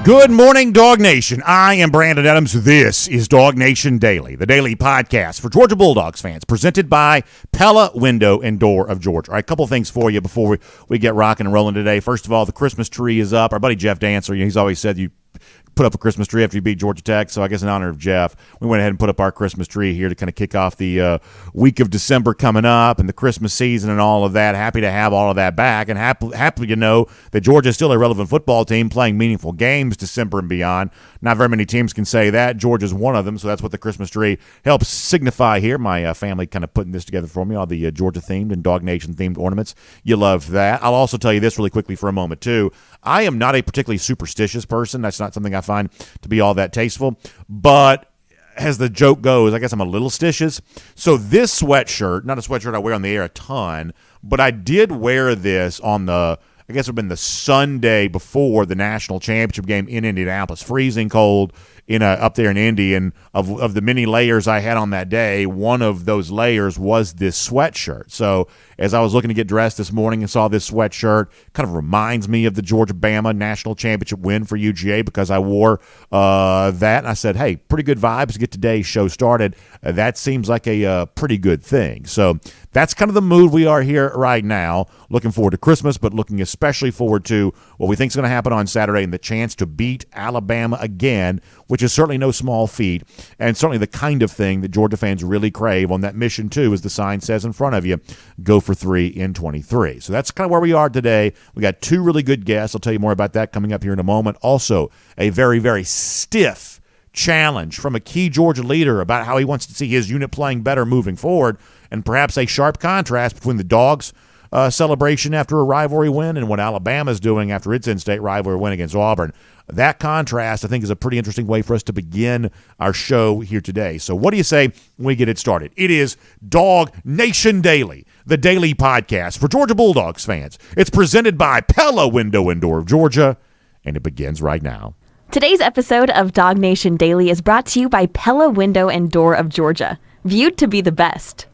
Good morning, Dog Nation. I am Brandon Adams. This is DawgNation Daily, the daily podcast for Georgia Bulldogs fans, presented by Pella Window and Door of Georgia. All right, a couple things for you before we get rocking and rolling today. First of all, the Christmas tree is up. Our buddy Jeff Dancer, he's always said you put up a Christmas tree after you beat Georgia Tech. So I guess in honor of Jeff, we went ahead and put up our Christmas tree here to kind of kick off the week of December coming up and the Christmas season and all of that. Happy to have all of that back, and happy to know that Georgia is still a relevant football team playing meaningful games December and beyond. Not very many teams can say that. Georgia's one of them, so that's what the Christmas tree helps signify here. My family kind of putting this together for me, all the Georgia-themed and Dog Nation-themed ornaments. You love that. I'll also tell you this really quickly for a moment, too. I am not a particularly superstitious person. That's not something I find to be all that tasteful. But as the joke goes, I guess I'm a little stitious. So this sweatshirt, not a sweatshirt I wear on the air a ton, but I did wear this on the, I guess it would have been the Sunday before the national championship game in Indianapolis. Freezing cold up there in Indy, and of the many layers I had on that day, one of those layers was this sweatshirt. So as I was looking to get dressed this morning and saw this sweatshirt, kind of reminds me of the Georgia-Bama national championship win for UGA because I wore that. And I said, hey, pretty good vibes to get today's show started. That seems like a pretty good thing. So that's kind of the mood we are here right now. Looking forward to Christmas, but looking especially forward to what we think is going to happen on Saturday and the chance to beat Alabama again, which is certainly no small feat, and certainly the kind of thing that Georgia fans really crave on that mission, too, as the sign says in front of you, go for 3 in 23. So that's kind of where we are today. We got 2 really good guests. I'll tell you more about that coming up here in a moment. Also, a very, very stiff challenge from a key Georgia leader about how he wants to see his unit playing better moving forward, and perhaps a sharp contrast between the Dogs' celebration after a rivalry win and what Alabama's doing after its in-state rivalry win against Auburn. That contrast, I think, is a pretty interesting way for us to begin our show here today. So what do you say when we get it started? It is DawgNation Daily, the daily podcast for Georgia Bulldogs fans. It's presented by Pella Window and Door of Georgia, and it begins right now. Today's episode of DawgNation Daily is brought to you by Pella Window and Door of Georgia, viewed to be the best.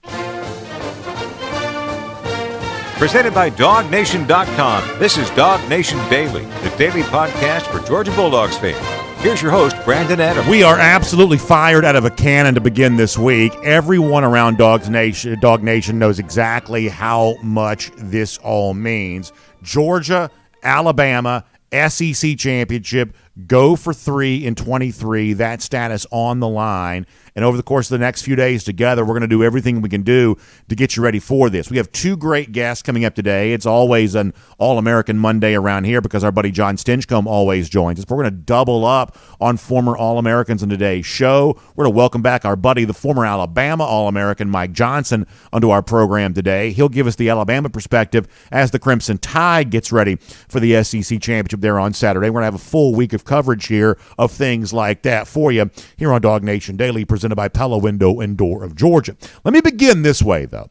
Presented by DawgNation.com. This is DawgNation Daily, the daily podcast for Georgia Bulldogs fans. Here's your host, Brandon Adams. We are absolutely fired out of a cannon to begin this week. Everyone around Dog Nation knows exactly how much this all means. Georgia, Alabama, SEC championship, go for 3 in 23, that status on the line. And over the course of the next few days together, we're going to do everything we can do to get you ready for this. We have 2 great guests coming up today. It's always an All-American Monday around here because our buddy John Stinchcomb always joins us. We're going to double up on former All-Americans in today's show. We're going to welcome back our buddy, the former Alabama All-American Mike Johnson, onto our program today. He'll give us the Alabama perspective as the Crimson Tide gets ready for the SEC championship there on Saturday. We're going to have a full week of coverage here of things like that for you here on DawgNation Daily, presented by Pella Window and Door of Georgia. Let me begin this way, though.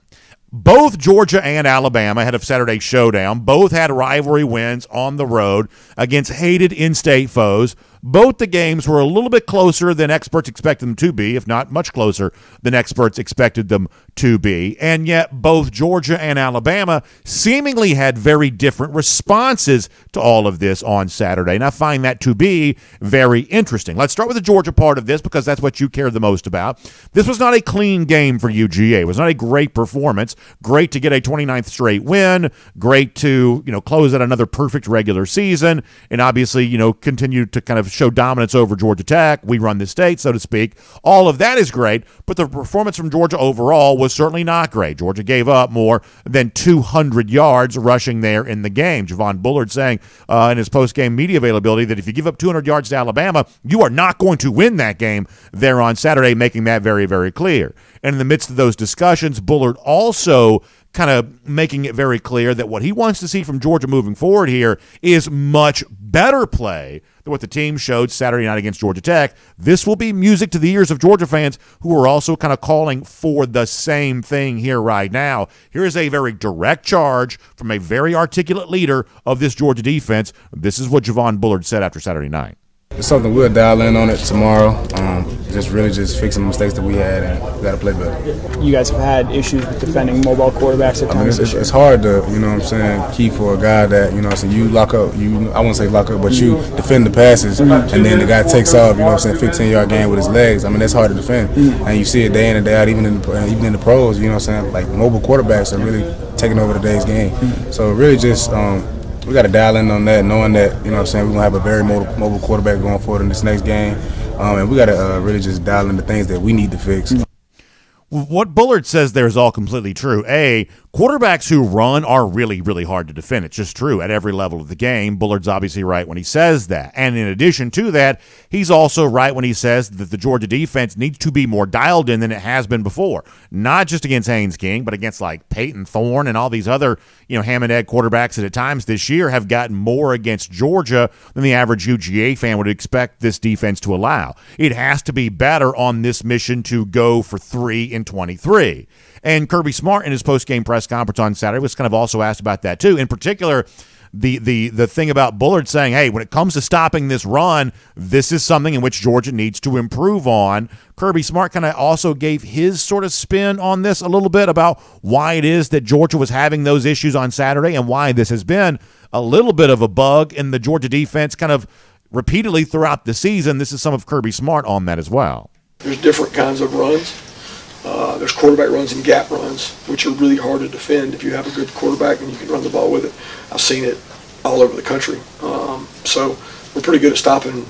Both Georgia and Alabama had a Saturday showdown. Both had rivalry wins on the road against hated in-state foes. Both the games were a little bit closer than experts expected them to be, if not much closer than experts expected them to be. And yet both Georgia and Alabama seemingly had very different responses to all of this on Saturday. And I find that to be very interesting. Let's start with the Georgia part of this because that's what you care the most about. This was not a clean game for UGA. It was not a great performance. Great to get a 29th straight win. Great to, close out another perfect regular season. And obviously, continue to kind of show dominance over Georgia Tech. We run the state, so to speak. All of that is great, but the performance from Georgia overall was certainly not great. Georgia gave up more than 200 yards rushing there in the game. Javon Bullard saying in his post-game media availability that if you give up 200 yards to Alabama, you are not going to win that game there on Saturday, making that very, very clear. And in the midst of those discussions, Bullard also kind of making it very clear that what he wants to see from Georgia moving forward here is much better play than what the team showed Saturday night against Georgia Tech. This will be music to the ears of Georgia fans who are also kind of calling for the same thing here right now. Here is a very direct charge from a very articulate leader of this Georgia defense. This is what Javon Bullard said after Saturday night. It's something we'll dial in on it tomorrow. Just fixing the mistakes that we had, and we got to play better. You guys have had issues with defending mobile quarterbacks at times. It's hard to, key for a guy that, you lock up, I won't say lock up, but you defend the passes, and then the guy takes off, 15-yard gain with his legs. That's hard to defend. And you see it day in and day out, even in the pros, like mobile quarterbacks are really taking over today's game. So really just we got to dial in on that, knowing that, we're going to have a very mobile quarterback going forward in this next game. And we got to really just dial in the things that we need to fix. What Bullard says there is all completely true. Quarterbacks who run are really, really hard to defend. It's just true at every level of the game. Bullard's obviously right when he says that. And in addition to that, he's also right when he says that the Georgia defense needs to be more dialed in than it has been before. Not just against Haynes King, but against like Peyton Thorne and all these other, ham and egg quarterbacks that at times this year have gotten more against Georgia than the average UGA fan would expect this defense to allow. It has to be better on this mission to go for 3 in 23. And Kirby Smart in his post-game press conference on Saturday was kind of also asked about that too. In particular, the thing about Bullard saying, hey, when it comes to stopping this run, this is something in which Georgia needs to improve on. Kirby Smart kind of also gave his sort of spin on this a little bit about why it is that Georgia was having those issues on Saturday and why this has been a little bit of a bug in the Georgia defense kind of repeatedly throughout the season. This is some of Kirby Smart on that as well. There's different kinds of runs. There's quarterback runs and gap runs, which are really hard to defend if you have a good quarterback and you can run the ball with it. I've seen it all over the country. So we're pretty good at stopping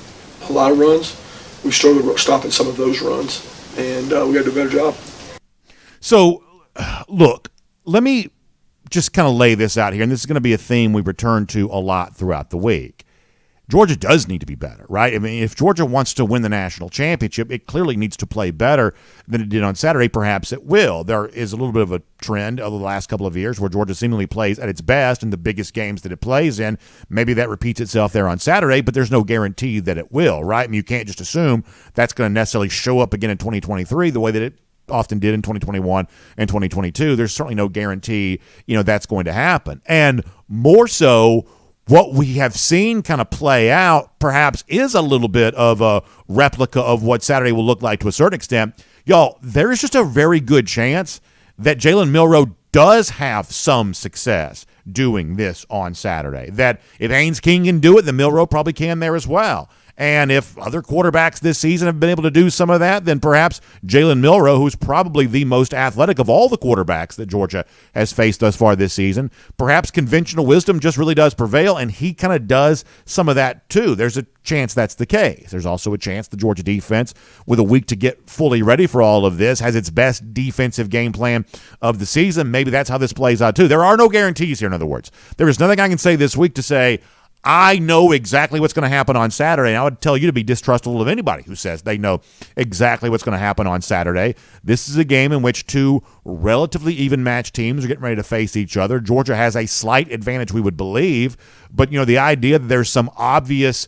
a lot of runs. We've struggled with stopping some of those runs, and we got to do a better job. So, look, let me just kind of lay this out here, and this is going to be a theme we return to a lot throughout the week. Georgia does need to be better, right? If Georgia wants to win the national championship, it clearly needs to play better than it did on Saturday. Perhaps it will. There is a little bit of a trend over the last couple of years where Georgia seemingly plays at its best in the biggest games that it plays in. Maybe that repeats itself there on Saturday, but there's no guarantee that it will, right? You can't just assume that's going to necessarily show up again in 2023 the way that it often did in 2021 and 2022. There's certainly no guarantee, that's going to happen. And more so, what we have seen kind of play out perhaps is a little bit of a replica of what Saturday will look like to a certain extent. Y'all, there's just a very good chance that Jalen Milroe does have some success doing this on Saturday. That if Haynes King can do it, then Milroe probably can there as well. And if other quarterbacks this season have been able to do some of that, then perhaps Jalen Milroe, who's probably the most athletic of all the quarterbacks that Georgia has faced thus far this season, perhaps conventional wisdom just really does prevail, and he kind of does some of that too. There's a chance that's the case. There's also a chance the Georgia defense, with a week to get fully ready for all of this, has its best defensive game plan of the season. Maybe that's how this plays out too. There are no guarantees here, in other words. There is nothing I can say this week to say, I know exactly what's going to happen on Saturday, and I would tell you to be distrustful of anybody who says they know exactly what's going to happen on Saturday. This is a game in which two relatively even-matched teams are getting ready to face each other. Georgia has a slight advantage, we would believe, but the idea that there's some obvious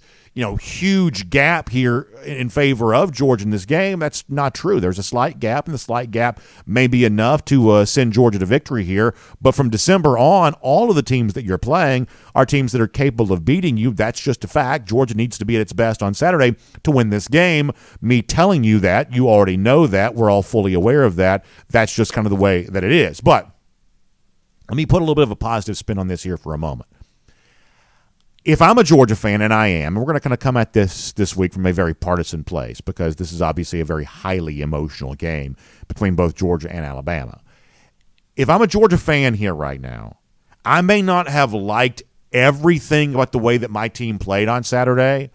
huge gap here in favor of Georgia in this game, that's not true. There's a slight gap, and the slight gap may be enough to send Georgia to victory here. But from December on, all of the teams that you're playing are teams that are capable of beating you. That's just a fact. Georgia needs to be at its best on Saturday to win this game. Me telling you that, you already know that. We're all fully aware of that. That's just kind of the way that it is. But let me put a little bit of a positive spin on this here for a moment. If I'm a Georgia fan, and I am, and we're going to kind of come at this week from a very partisan place because this is obviously a very highly emotional game between both Georgia and Alabama. If I'm a Georgia fan here right now, I may not have liked everything about the way that my team played on Saturday,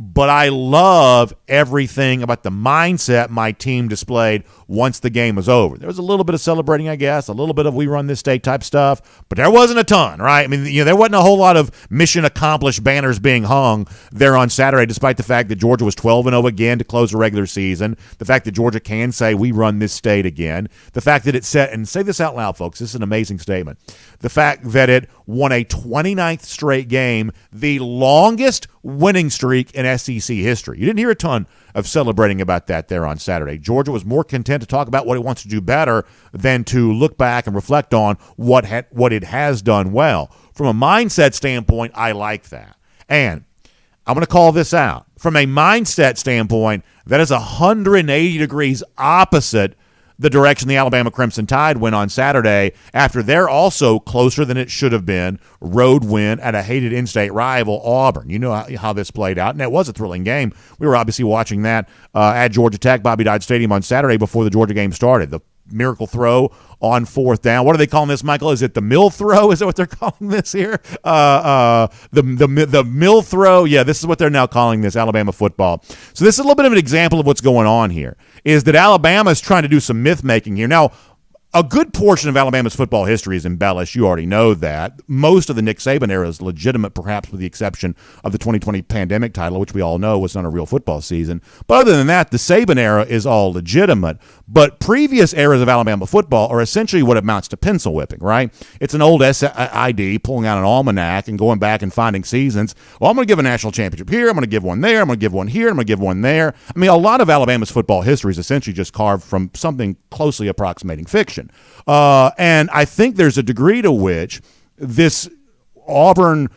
but I love everything about the mindset my team displayed once the game was over. There was a little bit of celebrating, I guess, a little bit of we run this state type stuff, but there wasn't a ton, right? There wasn't a whole lot of mission accomplished banners being hung there on Saturday, despite the fact that Georgia was 12-0 again to close the regular season, the fact that Georgia can say we run this state again, the fact that it set, and say this out loud, folks, this is an amazing statement, the fact that it won a 29th straight game, the longest winning streak in SEC history. You didn't hear a ton of celebrating about that there on Saturday. Georgia was more content to talk about what it wants to do better than to look back and reflect on what it has done well. From a mindset standpoint, I like that. And I'm going to call this out. From a mindset standpoint, that is 180 degrees opposite the direction the Alabama Crimson Tide went on Saturday after they're also closer than it should have been road win at a hated in-state rival, Auburn. You know how this played out, and it was a thrilling game. We were obviously watching that at Georgia Tech, Bobby Dodd Stadium on Saturday before the Georgia game started. The miracle throw on 4th down. What are they calling this, Michael? Is it the mill throw? Is that what they're calling this here? The mill throw. Yeah, this is what they're now calling this, Alabama football. So this is a little bit of an example of what's going on here, is that Alabama is trying to do some myth-making here. Now, a good portion of Alabama's football history is embellished. You already know that. Most of the Nick Saban era is legitimate, perhaps with the exception of the 2020 pandemic title, which we all know was not a real football season. But other than that, the Saban era is all legitimate. But previous eras of Alabama football are essentially what amounts to pencil whipping, right? It's an old SID pulling out an almanac and going back and finding seasons. Well, I'm going to give a national championship here. I'm going to give one there. I'm going to give one here. I'm going to give one there. I mean, a lot of Alabama's football history is essentially just carved from something closely approximating fiction. And I think there's a degree to which this Auburn,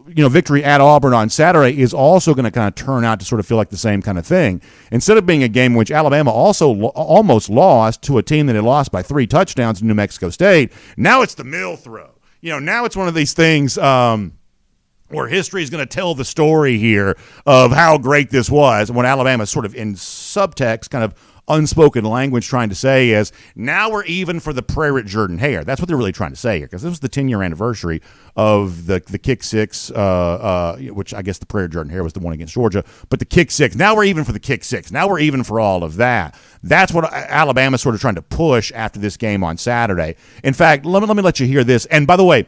victory at Auburn on Saturday is also going to kind of turn out to sort of feel like the same kind of thing. Instead of being a game in which Alabama also almost lost to a team that had lost by 3 touchdowns to New Mexico State, now it's the mill throw. Now it's one of these things where history is going to tell the story here of how great this was. And what Alabama is sort of in subtext, kind of unspoken language trying to say is, now we're even for the Prairie Jordan Hare. That's what they're really trying to say here, because this was the 10-year anniversary of the kick six, which I guess the Prairie Jordan Hare was the one against Georgia, but the kick six. Now we're even for the kick six. Now we're even for all of that. That's what Alabama's sort of trying to push after this game on Saturday. In fact, let me let you hear this. And by the way,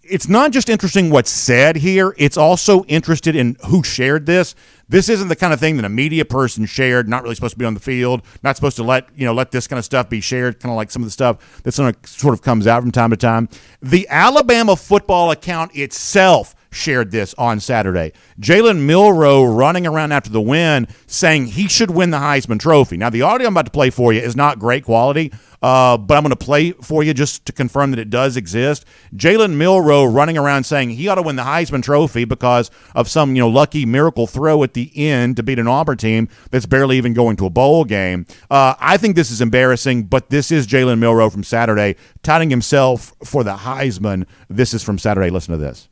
it's not just interesting what's said here. It's also interested in who shared this. This isn't the kind of thing that a media person shared, not really supposed to be on the field, not supposed to let this kind of stuff be shared, kind of like some of the stuff that sort of comes out from time to time. The Alabama football account itself shared this on Saturday. Jalen Milroe running around after the win saying he should win the Heisman Trophy. Now, the audio I'm about to play for you is not great quality, but I'm going to play for you just to confirm that it does exist. Jalen Milroe running around saying he ought to win the Heisman Trophy because of some lucky miracle throw at the end to beat an Auburn team that's barely even going to a bowl game. I think this is embarrassing, but this is Jalen Milroe from Saturday touting himself for the Heisman. This is from Saturday. Listen to this.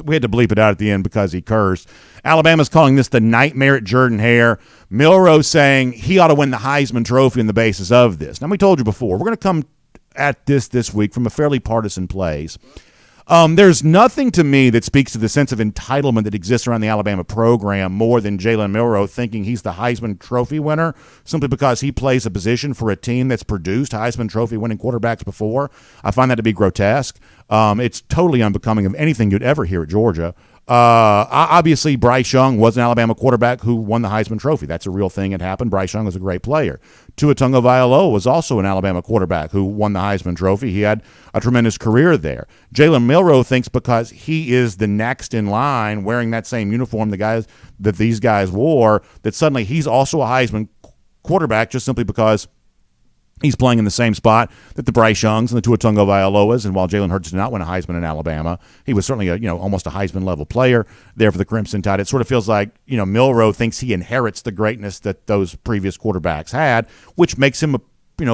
We had to bleep it out at the end because he cursed. Alabama's calling this the nightmare at Jordan Hare. Milroe saying he ought to win the Heisman Trophy on the basis of this. Now, we told you before, we're going to come at this week from a fairly partisan place. There's nothing to me that speaks to the sense of entitlement that exists around the Alabama program more than Jalen Milroe thinking he's the Heisman Trophy winner simply because he plays a position for a team that's produced Heisman Trophy winning quarterbacks before. I find that to be grotesque. It's totally unbecoming of anything you'd ever hear at Georgia. Obviously, Bryce Young was an Alabama quarterback who won the Heisman Trophy. That's a real thing. It happened. Bryce Young was a great player. Tua Tagovailoa was also an Alabama quarterback who won the Heisman Trophy. He had a tremendous career there. Jalen Milroe thinks because he is the next in line wearing that same uniform that these guys wore, that suddenly he's also a Heisman quarterback just simply because he's playing in the same spot that the Bryce Youngs and the Tua Tagovailoas, and while Jalen Hurts did not win a Heisman in Alabama, he was certainly almost a Heisman level player there for the Crimson Tide. It sort of feels like Milroe thinks he inherits the greatness that those previous quarterbacks had, which makes him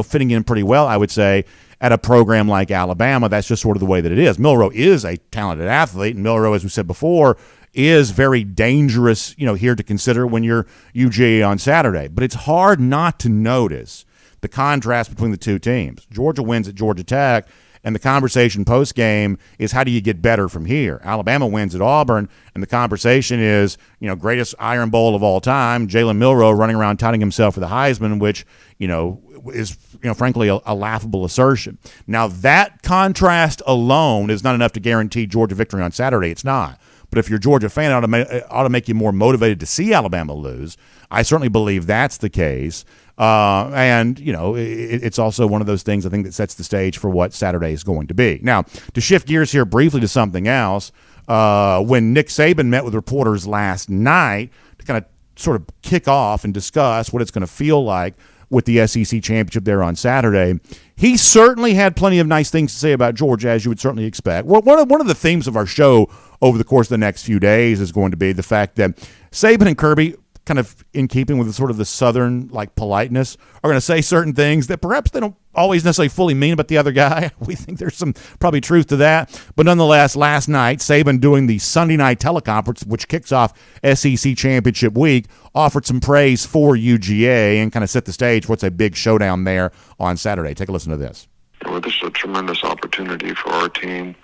fitting in pretty well, I would say, at a program like Alabama. That's just sort of the way that it is. Milroe is a talented athlete, and Milroe, as we said before, is very dangerous, here to consider when you're UGA on Saturday. But it's hard not to notice the contrast between the two teams. Georgia wins at Georgia Tech, and the conversation post-game is how do you get better from here? Alabama wins at Auburn, and the conversation is, greatest Iron Bowl of all time, Jalen Milroe running around touting himself for the Heisman, which, is, frankly, a laughable assertion. Now, that contrast alone is not enough to guarantee Georgia victory on Saturday. It's not. But if you're a Georgia fan, it ought to make you more motivated to see Alabama lose. I certainly believe that's the case. And, it's also one of those things I think that sets the stage for what Saturday is going to be. Now, to shift gears here briefly to something else, when Nick Saban met with reporters last night to kind of sort of kick off and discuss what it's going to feel like with the SEC championship there on Saturday. He certainly had plenty of nice things to say about Georgia, as you would certainly expect. Well, one of the themes of our show over the course of the next few days is going to be the fact that Saban and Kirby, kind of in keeping with sort of the Southern politeness, are going to say certain things that perhaps they don't always necessarily fully mean about the other guy. We think there's some probably truth to that. But nonetheless, last night, Saban, doing the Sunday night teleconference, which kicks off SEC Championship Week, offered some praise for UGA and kind of set the stage for what's a big showdown there on Saturday. Take a listen to this. Well, this is a tremendous opportunity for our team.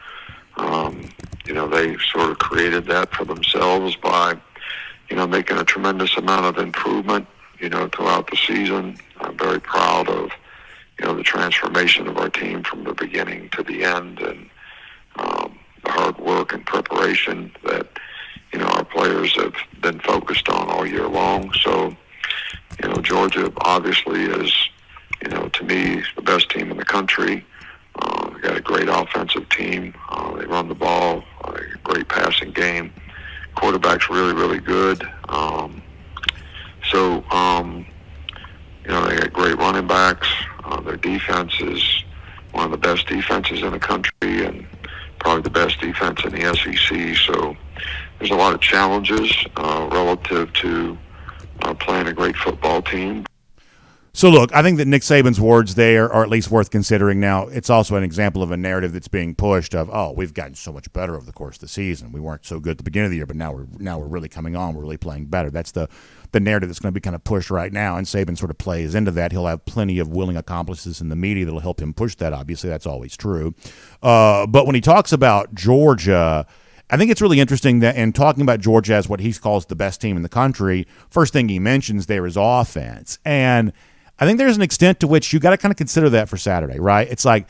They sort of created that for themselves by making a tremendous amount of improvement, throughout the season. I'm very proud of, the transformation of our team from the beginning to the end, and the hard work and preparation that, our players have been focused on all year long. So, Georgia obviously is, to me, the best team in the country. They got a great offensive team. They run the ball, a great passing game. Quarterback's really, really good. They got great running backs. Their defense is one of the best defenses in the country and probably the best defense in the SEC. So there's a lot of challenges relative to playing a great football team. So, look, I think that Nick Saban's words there are at least worth considering. Now, it's also an example of a narrative that's being pushed of, we've gotten so much better over the course of the season. We weren't so good at the beginning of the year, but now we're really coming on. We're really playing better. That's the narrative that's going to be kind of pushed right now, and Saban sort of plays into that. He'll have plenty of willing accomplices in the media that'll help him push that. Obviously, that's always true. But when he talks about Georgia, I think it's really interesting that in talking about Georgia as what he calls the best team in the country, first thing he mentions there is offense. And I think there's an extent to which you got to kind of consider that for Saturday, right? It's like,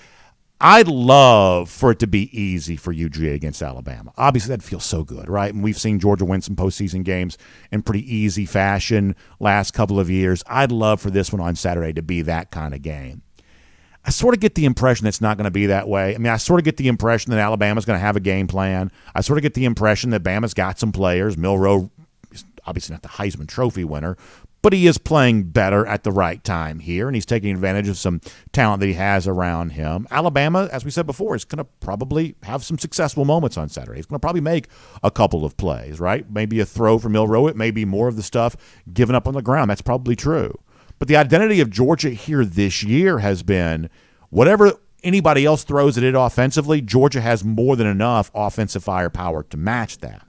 I'd love for it to be easy for UGA against Alabama. Obviously, that feels so good, right? And we've seen Georgia win some postseason games in pretty easy fashion last couple of years. I'd love for this one on Saturday to be that kind of game. I sort of get the impression it's not going to be that way. I mean, I sort of get the impression that Alabama's going to have a game plan. I sort of get the impression that Bama's got some players. Milroe is obviously not the Heisman Trophy winner, but he is playing better at the right time here, and he's taking advantage of some talent that he has around him. Alabama, as we said before, is going to probably have some successful moments on Saturday. He's going to probably make a couple of plays, right? Maybe a throw from Milroe. It may be more of the stuff given up on the ground. That's probably true. But the identity of Georgia here this year has been whatever anybody else throws at it offensively, Georgia has more than enough offensive firepower to match that.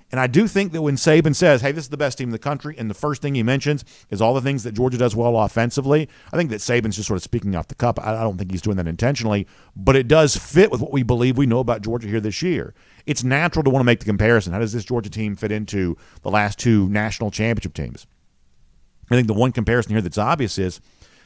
And I do think that when Saban says, hey, this is the best team in the country, and the first thing he mentions is all the things that Georgia does well offensively, I think that Saban's just sort of speaking off the cuff. I don't think he's doing that intentionally, but it does fit with what we believe we know about Georgia here this year. It's natural to want to make the comparison. How does this Georgia team fit into the last two national championship teams? I think the one comparison here that's obvious is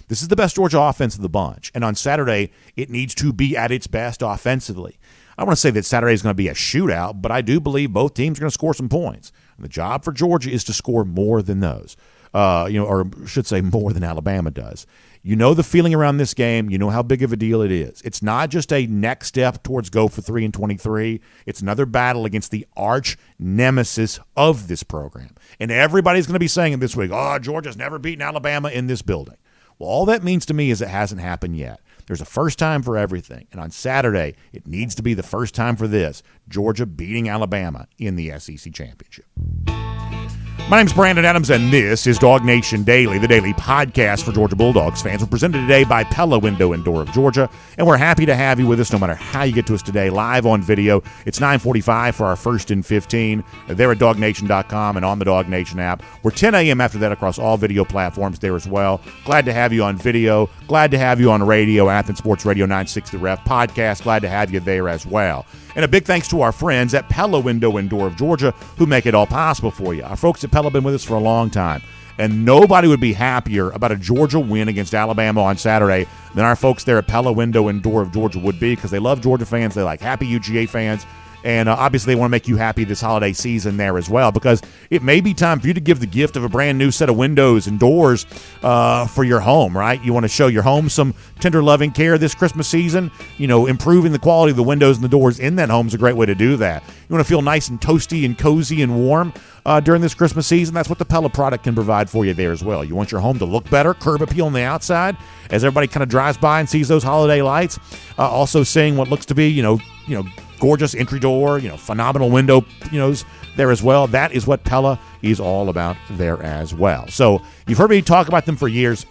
this is the best Georgia offense of the bunch, and on Saturday it needs to be at its best offensively. I want to say that Saturday is going to be a shootout, but I do believe both teams are going to score some points. And the job for Georgia is to score more than those, or I should say more than Alabama does. You know the feeling around this game. You know how big of a deal it is. It's not just a next step towards go for 3 and 23. It's another battle against the arch nemesis of this program. And everybody's going to be saying it this week, Georgia's never beaten Alabama in this building. Well, all that means to me is it hasn't happened yet. There's a first time for everything. And on Saturday, it needs to be the first time for this, Georgia beating Alabama in the SEC Championship. My name's Brandon Adams, and this is DawgNation Daily, the daily podcast for Georgia Bulldogs fans. We're presented today by Pella Window and Door of Georgia, and we're happy to have you with us no matter how you get to us today, live on video. It's 9:45 for our first and 15. They're at DawgNation.com and on the DawgNation app. We're 10 a.m. after that across all video platforms there as well. Glad to have you on video. Glad to have you on radio, Athens Sports Radio 960 Ref podcast. Glad to have you there as well. And a big thanks to our friends at Pella Window and Door of Georgia who make it all possible for you. Our folks at Pella have been with us for a long time, and nobody would be happier about a Georgia win against Alabama on Saturday than our folks there at Pella Window and Door of Georgia would be, because they love Georgia fans. They like happy UGA fans. And obviously, they want to make you happy this holiday season there as well, because it may be time for you to give the gift of a brand new set of windows and doors for your home, right? You want to show your home some tender loving care this Christmas season. Improving the quality of the windows and the doors in that home is a great way to do that. You want to feel nice and toasty and cozy and warm during this Christmas season. That's what the Pella product can provide for you there as well. You want your home to look better, curb appeal on the outside, as everybody kind of drives by and sees those holiday lights. Also seeing what looks to be, gorgeous entry door, phenomenal window, there as well. That is what Pella is all about there as well. So you've heard me talk about them for years.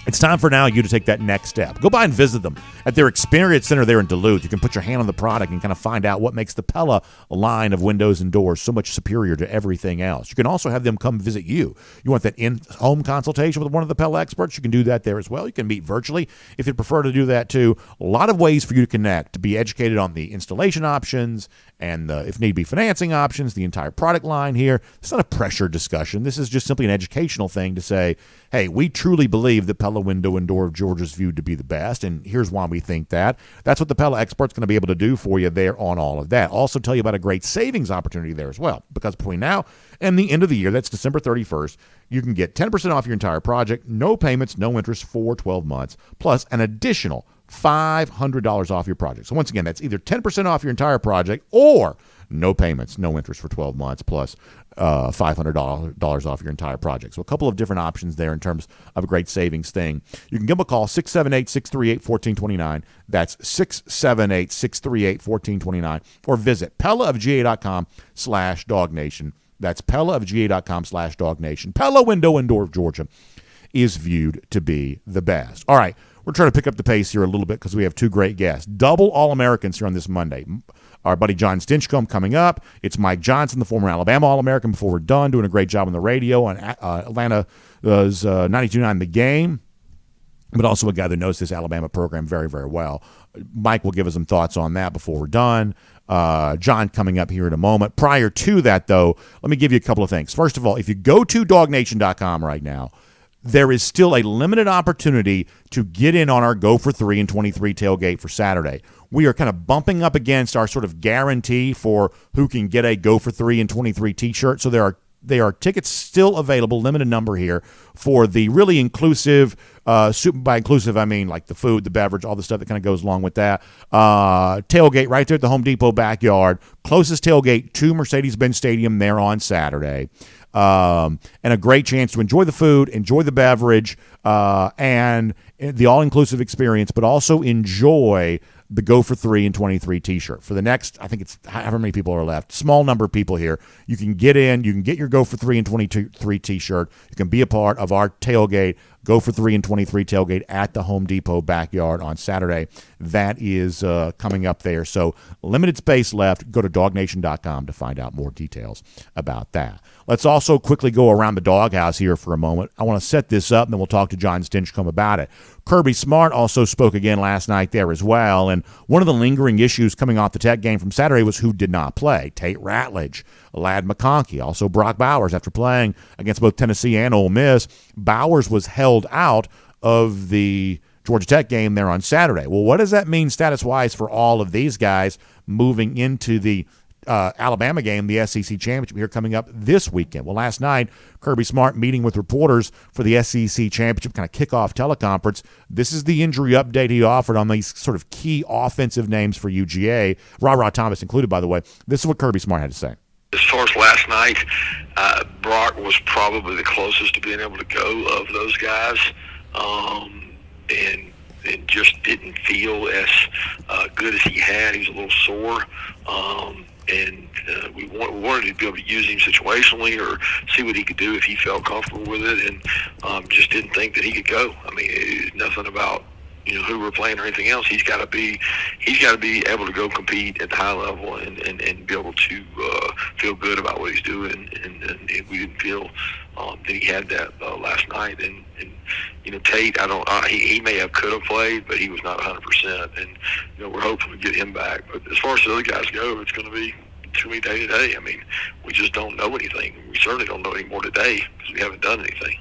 It's time for now you to take that next step. Go by and visit them at their Experience Center there in Duluth. You can put your hand on the product and kind of find out what makes the Pella line of windows and doors so much superior to everything else. You can also have them come visit you. You want that in-home consultation with one of the Pella experts? You can do that there as well. You can meet virtually if you prefer to do that too. A lot of ways for you to connect, to be educated on the installation options and if need be financing options, the entire product line here. It's not a pressure discussion. This is just simply an educational thing to say, hey, we truly believe that Pella Window and Door of Georgia is viewed to be the best, and here's why we think that. That's what the Pella expert's going to be able to do for you there on all of that. Also tell you about a great savings opportunity there as well, because between now and the end of the year, that's December 31st, you can get 10% off your entire project, no payments, no interest for 12 months, plus an additional $500 off your project. So once again, that's either 10% off your entire project or no payments, no interest for 12 months, plus $500 off your entire project. So a couple of different options there in terms of a great savings thing. You can give them a call, 678-638-1429. That's 678-638-1429. Or visit PellaofGA.com/DawgNation. That's PellaofGA.com/DawgNation. Pella Window and Door of Georgia is viewed to be the best. All right, we're trying to pick up the pace here a little bit because we have two great guests. Double All-Americans here on this Monday. Our buddy John Stinchcomb coming up. It's Mike Johnson, the former Alabama All-American before we're done, doing a great job on the radio on Atlanta's 92.9 The Game, but also a guy that knows this Alabama program very, very well. Mike will give us some thoughts on that before we're done. John coming up here in a moment. Prior to that, though, let me give you a couple of things. First of all, if you go to DawgNation.com right now, there is still a limited opportunity to get in on our Go for 3 and 23 tailgate for Saturday. We are kind of bumping up against our sort of guarantee for who can get a Go for 3 and 23 t-shirt. So there are tickets still available, limited number here, for the really inclusive, by inclusive I mean like the food, the beverage, all the stuff that kind of goes along with that. Tailgate right there at the Home Depot backyard. Closest tailgate to Mercedes-Benz Stadium there on Saturday. And a great chance to enjoy the food, enjoy the beverage, and the all-inclusive experience, but also enjoy the Go for 3 and 23 t-shirt. For the next, I think it's however many people are left, small number of people here, you can get in, you can get your Go for 3 and 23 t-shirt, you can be a part of our tailgate, Go for 3 and 23 tailgate at the Home Depot backyard on Saturday. That is coming up there. So limited space left. Go to DawgNation.com to find out more details about that. Let's also quickly go around the doghouse here for a moment. I want to set this up, and then we'll talk to John Stinchcomb about it. Kirby Smart also spoke again last night there as well, and one of the lingering issues coming off the Tech game from Saturday was who did not play. Tate Ratledge, Ladd McConkey, also Brock Bowers. After playing against both Tennessee and Ole Miss, Bowers was held out of the Georgia Tech game there on Saturday. Well, what does that mean status-wise for all of these guys moving into the Alabama game, the SEC championship here coming up this weekend? Well, last night, Kirby Smart meeting with reporters for the SEC championship kind of kickoff teleconference. This is the injury update he offered on these sort of key offensive names for UGA, Ra Thomas included, by the way. This is what Kirby Smart had to say. As far as last night, Brock was probably the closest to being able to go of those guys, and just didn't feel as good as he had. He was a little sore. And we wanted to be able to use him situationally or see what he could do if he felt comfortable with it, and just didn't think that he could go. I mean, it's nothing about who we're playing or anything else. He's got to be able to go compete at the high level and be able to feel good about what he's doing. And we didn't feel that he had that last night. And Tate, he may have could have played, but he was not 100%. And we're hoping to get him back. But as far as the other guys go, it's going to be day to day. I mean, we just don't know anything. We certainly don't know any more today because we haven't done anything.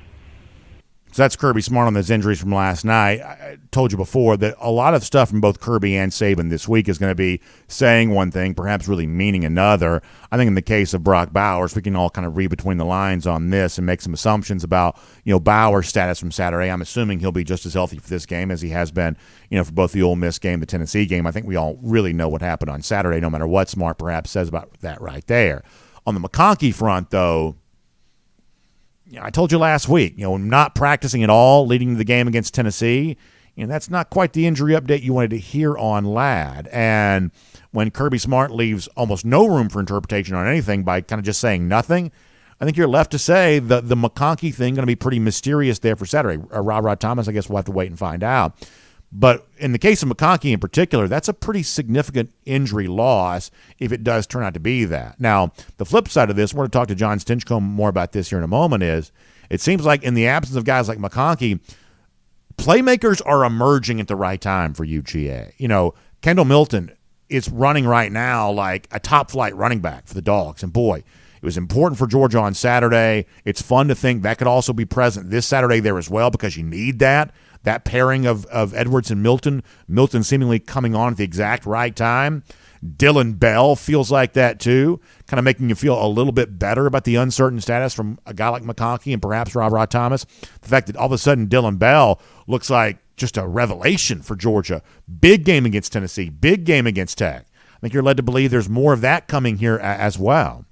So that's Kirby Smart on those injuries from last night. I told you before that a lot of stuff from both Kirby and Saban this week is going to be saying one thing, perhaps really meaning another. I think in the case of Brock Bowers, we can all kind of read between the lines on this and make some assumptions about, Bowers' status from Saturday. I'm assuming he'll be just as healthy for this game as he has been, for both the Ole Miss game, the Tennessee game. I think we all really know what happened on Saturday, no matter what Smart perhaps says about that right there. On the McConkey front, though, I told you last week, not practicing at all leading to the game against Tennessee, that's not quite the injury update you wanted to hear on Ladd. And when Kirby Smart leaves almost no room for interpretation on anything by kind of just saying nothing, I think you're left to say the McConkey thing going to be pretty mysterious there for Saturday. Rod Thomas, I guess we'll have to wait and find out. But in the case of McConkey in particular, that's a pretty significant injury loss if it does turn out to be that. Now, the flip side of this, we're going to talk to John Stinchcomb more about this here in a moment, is it seems like in the absence of guys like McConkey, playmakers are emerging at the right time for UGA. Kendall Milton is running right now like a top-flight running back for the Dogs. And, boy, it was important for Georgia on Saturday. It's fun to think that could also be present this Saturday there as well because you need that pairing of Edwards and Milton seemingly coming on at the exact right time. Dylan Bell feels like that too, kind of making you feel a little bit better about the uncertain status from a guy like McConkey and perhaps Rod Thomas. The fact that all of a sudden Dylan Bell looks like just a revelation for Georgia. Big game against Tennessee, big game against Tech. I think you're led to believe there's more of that coming here as well.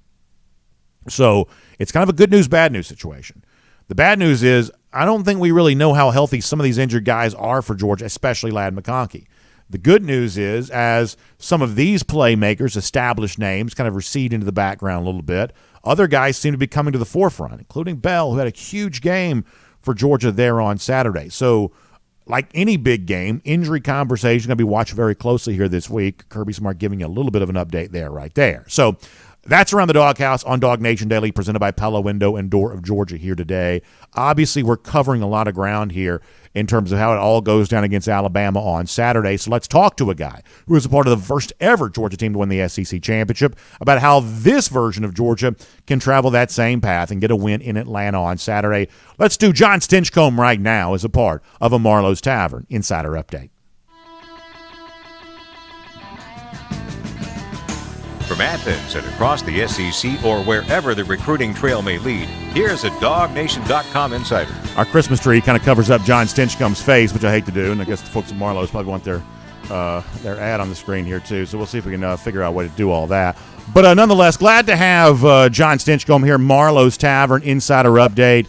So it's kind of a good news, bad news situation. The bad news is I don't think we really know how healthy some of these injured guys are for Georgia, especially Ladd McConkey. The good news is as some of these playmakers, established names, kind of recede into the background a little bit, other guys seem to be coming to the forefront, including Bell, who had a huge game for Georgia there on Saturday. So like any big game, injury conversation going to be watched very closely here this week. Kirby Smart giving you a little bit of an update there right there. So that's Around the Doghouse on DawgNation Daily, presented by Pella Window and Door of Georgia here today. Obviously, we're covering a lot of ground here in terms of how it all goes down against Alabama on Saturday. So let's talk to a guy who was a part of the first ever Georgia team to win the SEC championship about how this version of Georgia can travel that same path and get a win in Atlanta on Saturday. Let's do John Stinchcomb right now as a part of a Marlowe's Tavern Insider Update. From Athens and across the SEC or wherever the recruiting trail may lead, here's a DawgNation.com insider. Our Christmas tree kind of covers up John Stinchcomb's face, which I hate to do, and I guess the folks at Marlowe's probably want their ad on the screen here too, so we'll see if we can figure out a way to do all that. But nonetheless, glad to have John Stinchcomb here, Marlowe's Tavern Insider Update.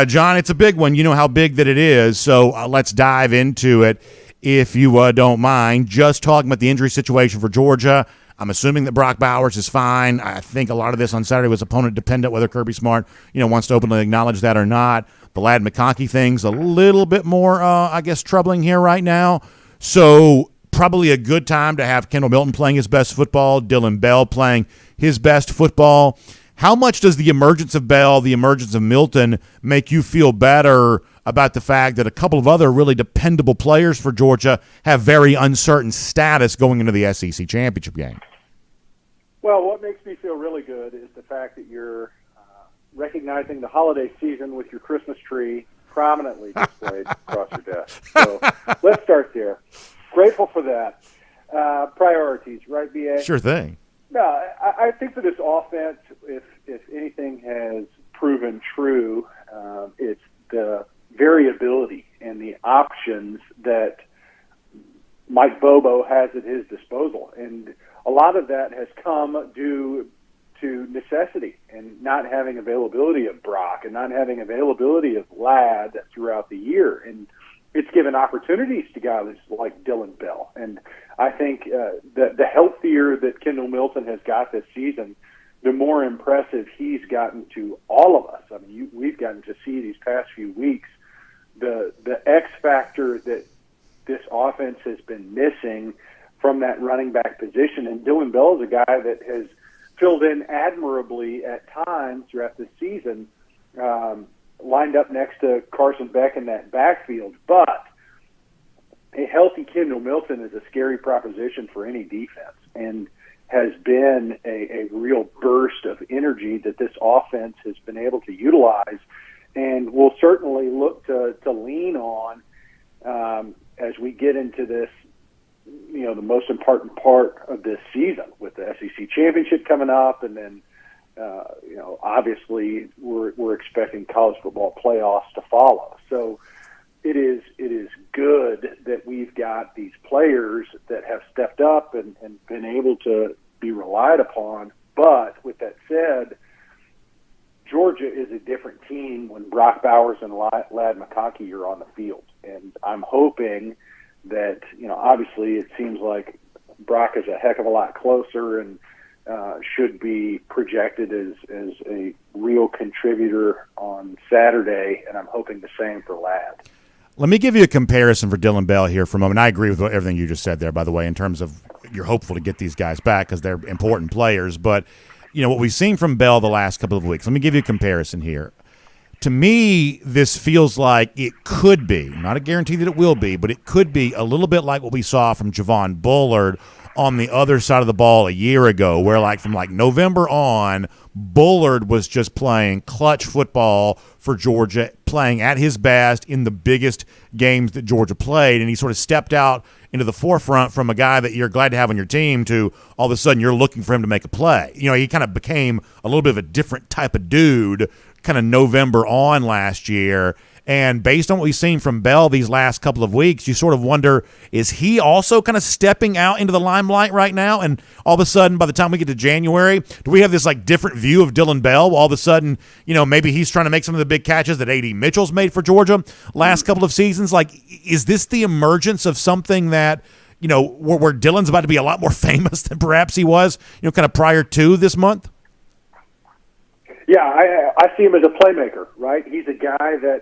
John, it's a big one. You know how big that it is, so let's dive into it if you don't mind. Just talking about the injury situation for Georgia. I'm assuming that Brock Bowers is fine. I think a lot of this on Saturday was opponent dependent, whether Kirby Smart, wants to openly acknowledge that or not. The Ladd McConkey thing's a little bit more, troubling here right now. So probably a good time to have Kendall Milton playing his best football, Dylan Bell playing his best football. How much does the emergence of Bell, the emergence of Milton, make you feel better about the fact that a couple of other really dependable players for Georgia have very uncertain status going into the SEC championship game? Well, what makes me feel really good is the fact that you're recognizing the holiday season with your Christmas tree prominently displayed across your desk. So let's start there. Grateful for that. Priorities, right, B.A.? Sure thing. No, I think that this offense, if anything has proven true, it's the variability and the options that Mike Bobo has at his disposal. And a lot of that has come due to necessity and not having availability of Brock and not having availability of Ladd throughout the year. And it's given opportunities to guys like Dylan Bell. And I think the healthier that Kendall Milton has got this season, the more impressive he's gotten to all of us. I mean, we've gotten to see these past few weeks the X factor that this offense has been missing from that running back position. And Dylan Bell is a guy that has filled in admirably at times throughout the season, lined up next to Carson Beck in that backfield. But a healthy Kendall Milton is a scary proposition for any defense and has been a real burst of energy that this offense has been able to utilize. and we'll certainly look to lean on as we get into this, the most important part of this season with the SEC championship coming up, and then obviously we're expecting college football playoffs to follow. So it is good that we've got these players that have stepped up and been able to be relied upon. But with that said, Georgia is a different team when Brock Bowers and Ladd McConkey are on the field. And I'm hoping that, obviously it seems like Brock is a heck of a lot closer and should be projected as a real contributor on Saturday, and I'm hoping the same for Ladd. Let me give you a comparison for Dylan Bell here for a moment. I agree with everything you just said there, by the way, in terms of you're hopeful to get these guys back because they're important players. But, what we've seen from Bell the last couple of weeks, let me give you a comparison here. To me, this feels like it could be, not a guarantee that it will be, but it could be a little bit like what we saw from Javon Bullard on the other side of the ball a year ago, where from November on, Bullard was just playing clutch football for Georgia, playing at his best in the biggest games that Georgia played, and he sort of stepped out into the forefront from a guy that you're glad to have on your team to all of a sudden you're looking for him to make a play. He kind of became a little bit of a different type of dude kind of November on last year. And based on what we've seen from Bell these last couple of weeks, you sort of wonder, is he also kind of stepping out into the limelight right now? And all of a sudden, by the time we get to January, do we have this different view of Dylan Bell? All of a sudden, maybe he's trying to make some of the big catches that A.D. Mitchell's made for Georgia last couple of seasons. Is this the emergence of something that, where Dylan's about to be a lot more famous than perhaps he was, kind of prior to this month? Yeah, I see him as a playmaker, right? He's a guy that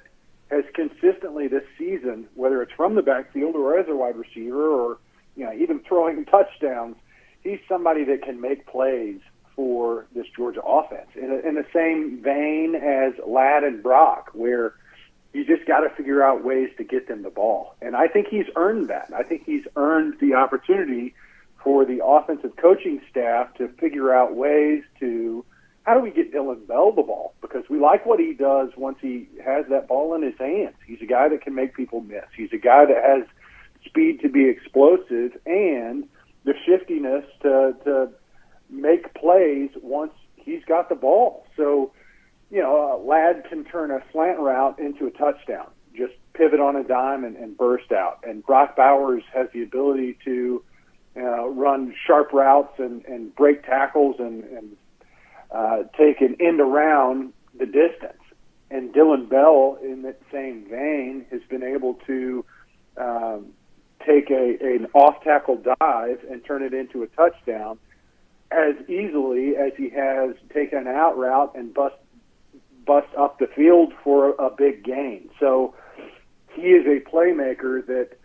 has consistently this season, whether it's from the backfield or as a wide receiver or even throwing touchdowns, he's somebody that can make plays for this Georgia offense in the same vein as Ladd and Brock, where you just got to figure out ways to get them the ball. And I think he's earned that. I think he's earned the opportunity for the offensive coaching staff to figure out ways to, how do we get Dylan Bell the ball? Because we like what he does once he has that ball in his hands. He's a guy that can make people miss. He's a guy that has speed to be explosive and the shiftiness to make plays once he's got the ball. So, Ladd can turn a slant route into a touchdown, just pivot on a dime and burst out. And Brock Bowers has the ability to run sharp routes and break tackles and take an end around the distance. And Dylan Bell, in that same vein, has been able to take an off-tackle dive and turn it into a touchdown as easily as he has taken an out route and bust up the field for a big gain. So he is a playmaker that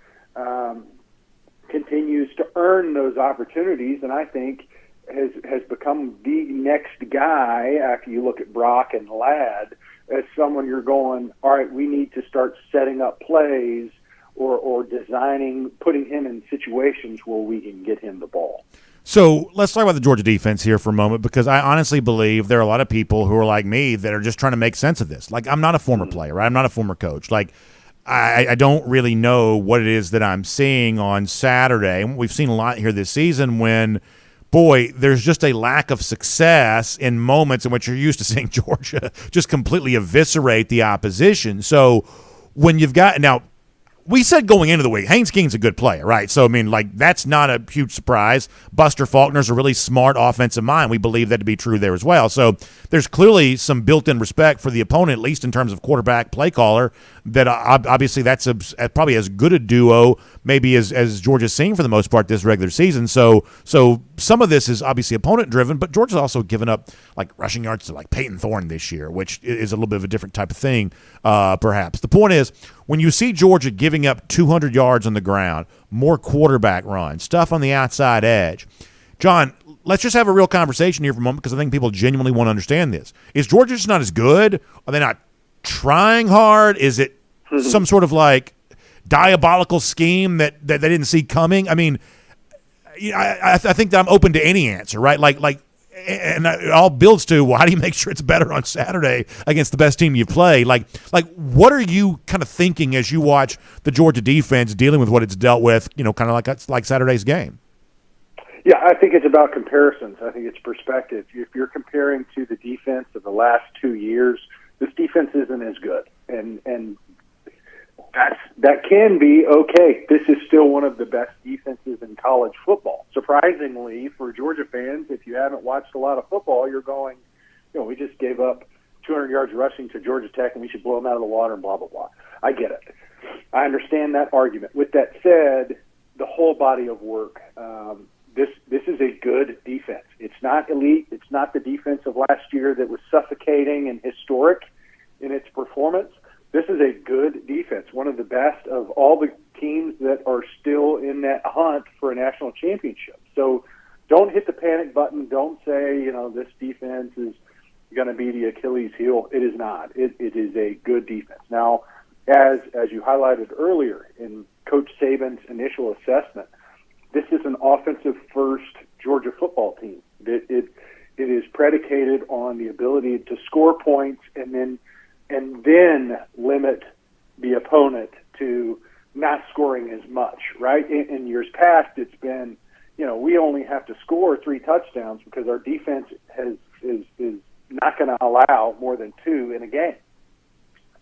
continues to earn those opportunities, and I think has become the next guy, after you look at Brock and Ladd, as someone you're going, all right, we need to start setting up plays or designing, putting him in situations where we can get him the ball. So let's talk about the Georgia defense here for a moment, because I honestly believe there are a lot of people who are like me that are just trying to make sense of this. I'm not a former player, right? I'm not a former coach. I don't really know what it is that I'm seeing on Saturday. And we've seen a lot here this season when, boy, there's just a lack of success in moments in which you're used to seeing Georgia just completely eviscerate the opposition. So when you've got – now, we said going into the week, Haynes King's a good player, right? So, that's not a huge surprise. Buster Faulkner's a really smart offensive mind. We believe that to be true there as well. So there's clearly some built-in respect for the opponent, at least in terms of quarterback, play caller, that obviously that's probably as good a duo maybe as Georgia's seen for the most part this regular season. So some of this is obviously opponent-driven, but Georgia's also given up rushing yards to Peyton Thorne this year, which is a little bit of a different type of thing, perhaps. The point is, when you see Georgia giving up 200 yards on the ground, more quarterback runs, stuff on the outside edge, John, let's just have a real conversation here for a moment, because I think people genuinely want to understand this. Is Georgia just not as good? Are they not trying hard? Is it some sort of diabolical scheme that they didn't see coming? I think that I'm open to any answer, right? and it all builds to, well, how do you make sure it's better on Saturday against the best team you play? Like what are you kind of thinking as you watch the Georgia defense dealing with what it's dealt with, kind of like Saturday's game? Yeah, I think it's about comparisons. I think it's perspective. If you're comparing to the defense of the last 2 years, this defense isn't as good. And that can be okay. This is still one of the best defenses in college football. Surprisingly, for Georgia fans, if you haven't watched a lot of football, you're going, we just gave up 200 yards rushing to Georgia Tech and we should blow them out of the water and blah, blah, blah. I get it. I understand that argument. With that said, the whole body of work, this is a good defense. It's not elite. It's not the defense of last year that was suffocating and historic in its performance. This is a good defense, one of the best of all the teams that are still in that hunt for a national championship. So don't hit the panic button. Don't say, this defense is going to be the Achilles heel. It is not. It is a good defense. Now, as you highlighted earlier in Coach Saban's initial assessment, this is an offensive-first Georgia football team. It is predicated on the ability to score points and then limit the opponent to not scoring as much, right? In years past, it's been, we only have to score 3 touchdowns because our defense is not going to allow more than 2 in a game.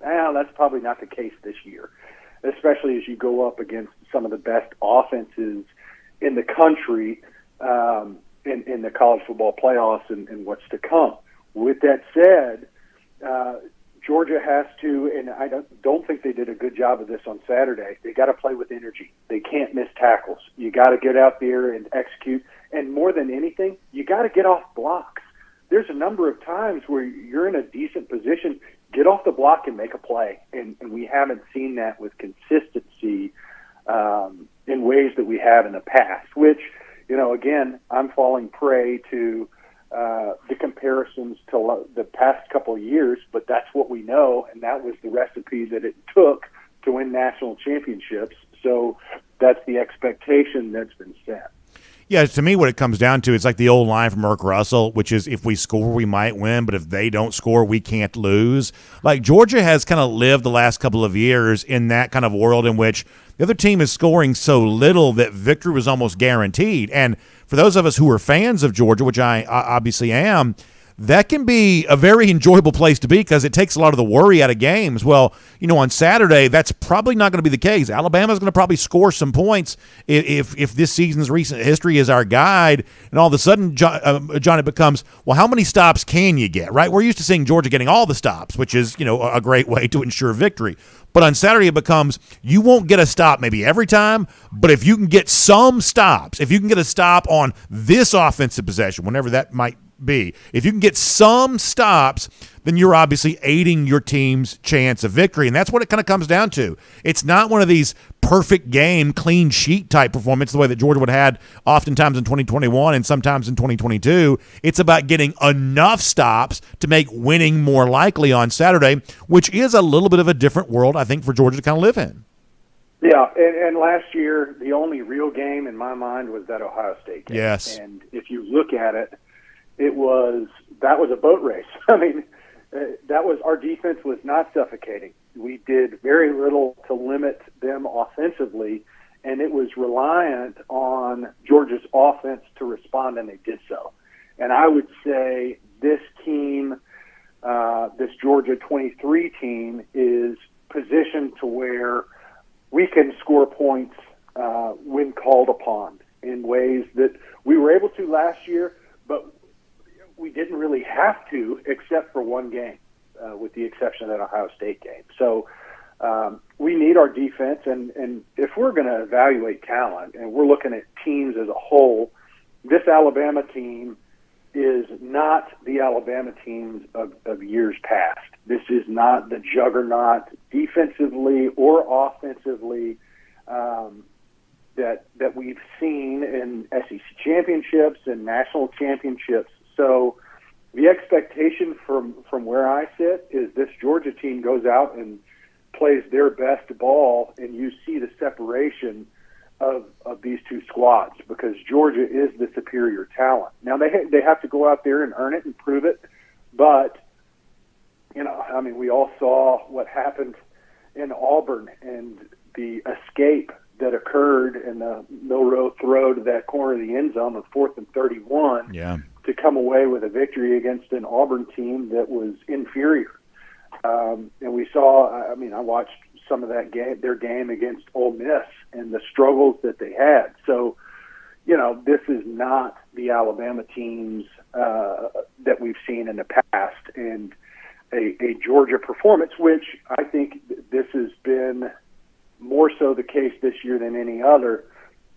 Now, that's probably not the case this year, especially as you go up against some of the best offenses in the country in the college football playoffs and what's to come. With that said, Georgia has to, and I don't think they did a good job of this on Saturday, they got to play with energy. They can't miss tackles. You got to get out there and execute. And more than anything, you got to get off blocks. There's a number of times where you're in a decent position, get off the block and make a play. And we haven't seen that with consistency in ways that we have in the past, which, again, I'm falling prey to the comparisons to the past couple of years, but that's what we know, and that was the recipe that it took to win national championships. So that's the expectation that's been set. Yeah, to me, what it comes down to, it's like the old line from Merck Russell, which is if we score, we might win, but if they don't score, we can't lose. Like Georgia has kind of lived the last couple of years in that kind of world in which the other team is scoring so little that victory was almost guaranteed. And for those of us who are fans of Georgia, which I obviously am, that can be a very enjoyable place to be because it takes a lot of the worry out of games. Well, on Saturday, that's probably not going to be the case. Alabama's going to probably score some points if this season's recent history is our guide, and all of a sudden, John, it becomes, well, how many stops can you get, right? We're used to seeing Georgia getting all the stops, which is, a great way to ensure victory. But on Saturday, it becomes you won't get a stop maybe every time, but if you can get some stops, if you can get a stop on this offensive possession, whenever that might be, if you can get some stops, then you're obviously aiding your team's chance of victory. And that's what it kind of comes down to. It's not one of these perfect game, clean sheet type performance the way that Georgia would have had oftentimes in 2021 and sometimes in 2022. It's about getting enough stops to make winning more likely on Saturday, which is a little bit of a different world, I think, for Georgia to kind of live in. Yeah, and last year, the only real game in my mind was that Ohio State game. Yes. And if you look at it, that was a boat race. I mean, our defense was not suffocating. We did very little to limit them offensively, and it was reliant on Georgia's offense to respond, and they did so. And I would say this team, this Georgia 23 team, is positioned to where we can score points when called upon in ways that we were able to last year, but we didn't really have to except for one game, with the exception of that Ohio State game. So we need our defense, and if we're going to evaluate talent and we're looking at teams as a whole, this Alabama team is not the Alabama teams of years past. This is not the juggernaut defensively or offensively that we've seen in SEC championships and national championships. So the expectation from where I sit is this Georgia team goes out and plays their best ball, and you see the separation of these two squads, because Georgia is the superior talent. Now they have to go out there and earn it and prove it, but we all saw what happened in Auburn and the escape that occurred in the no-row throw to that corner of the end zone on 4th and 31 to come away with a victory against an Auburn team that was inferior. And we saw, I watched some of that game, their game against Ole Miss, and the struggles that they had. So, this is not the Alabama teams that we've seen in the past, and a Georgia performance, which I think this has been more so the case this year than any other.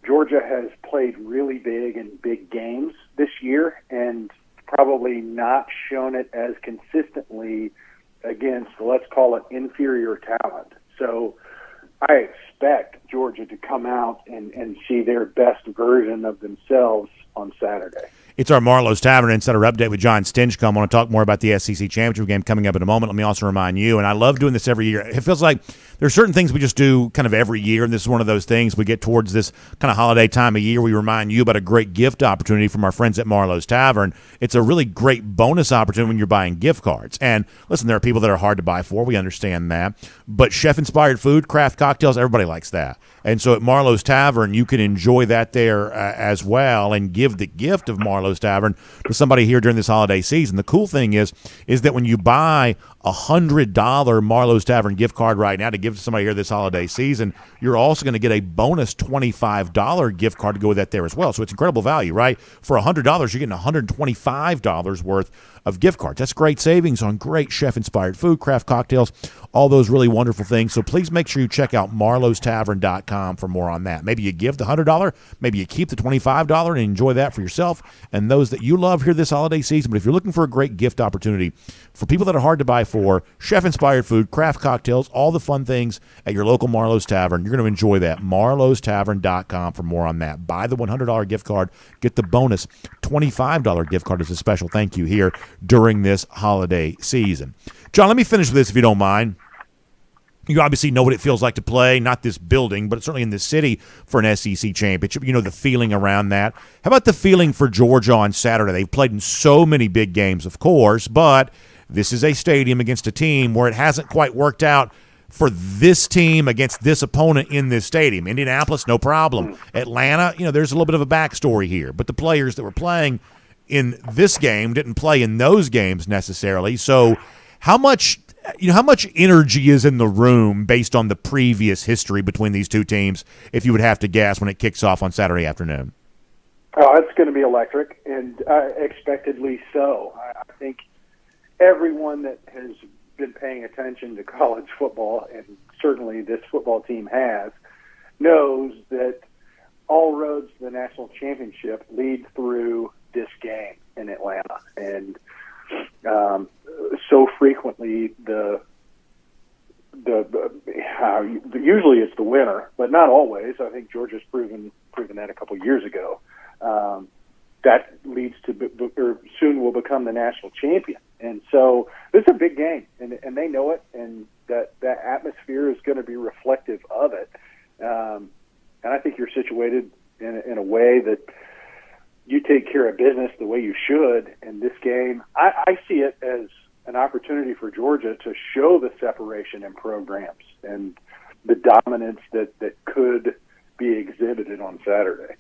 Georgia has played really big in big games this year and probably not shown it as consistently against, let's call it, inferior talent. So I expect Georgia to come out and see their best version of themselves on Saturday. It's our Marlowe's Tavern Insider Update with John Stinchcomb. I want to talk more about the SEC Championship game coming up in a moment. Let me also remind you, and I love doing this every year. It feels like there are certain things we just do kind of every year, and this is one of those things. We get towards this kind of holiday time of year. We remind you about a great gift opportunity from our friends at Marlowe's Tavern. It's a really great bonus opportunity when you're buying gift cards. And listen, there are people that are hard to buy for. We understand that. But chef-inspired food, craft cocktails, everybody likes that. And so at Marlowe's Tavern, you can enjoy that there as well and give the gift of Marlowe's Tavern to somebody here during this holiday season. The cool thing is that when you buy a $100 Marlowe's Tavern gift card right now to give to somebody here this holiday season, you're also going to get a bonus $25 gift card to go with that there as well. So it's incredible value, right? For $100, you're getting $125 worth of gift cards. That's great savings on great chef-inspired food, craft cocktails, all those really wonderful things. So please make sure you check out marlowstavern.com for more on that. Maybe you give the $100, maybe you keep the $25 and enjoy that for yourself and those that you love here this holiday season. But if you're looking for a great gift opportunity for people that are hard to buy for, chef-inspired food, craft cocktails, all the fun things at your local Marlowe's Tavern, you're going to enjoy that. marlowstavern.com for more on that. Buy the $100 gift card, get the bonus $25 gift card as a special thank you here during this holiday season. John, let me finish with this if you don't mind. You obviously know what it feels like to play, not this building, but certainly in this city for an SEC championship. You know the feeling around that. How about the feeling for Georgia on Saturday? They've played in so many big games, of course, but this is a stadium against a team where it hasn't quite worked out for this team against this opponent in this stadium. Indianapolis, no problem. Atlanta, there's a little bit of a backstory here, but the players that were playing in this game didn't play in those games necessarily. So how much energy is in the room based on the previous history between these two teams, if you would have to guess, when it kicks off on Saturday afternoon? Oh, it's going to be electric, and expectedly so. I think everyone that has been paying attention to college football, and certainly this football team has, knows that all roads to the national championship lead through this game in Atlanta. And so frequently usually it's the winner, but not always. I think Georgia's proven that a couple years ago. That leads to, or soon will become, the national champion. And so this is a big game, and they know it, and that atmosphere is going to be reflective of it. And I think you're situated in a way that you take care of business the way you should in this game. I see it as an opportunity for Georgia to show the separation in programs and the dominance that could be exhibited on Saturday.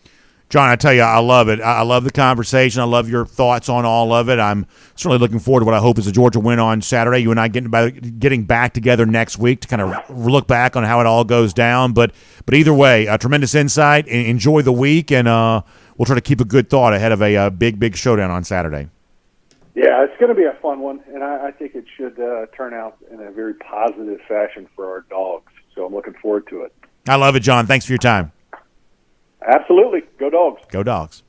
John, I tell you, I love it. I love the conversation. I love your thoughts on all of it. I'm certainly looking forward to what I hope is a Georgia win on Saturday. You and I getting back together next week to kind of look back on how it all goes down. But either way, tremendous insight. Enjoy the week, and we'll try to keep a good thought ahead of a big showdown on Saturday. Yeah, it's going to be a fun one, and I think it should turn out in a very positive fashion for our dogs. So I'm looking forward to it. I love it, John. Thanks for your time. Absolutely. Go Dogs. Go Dogs.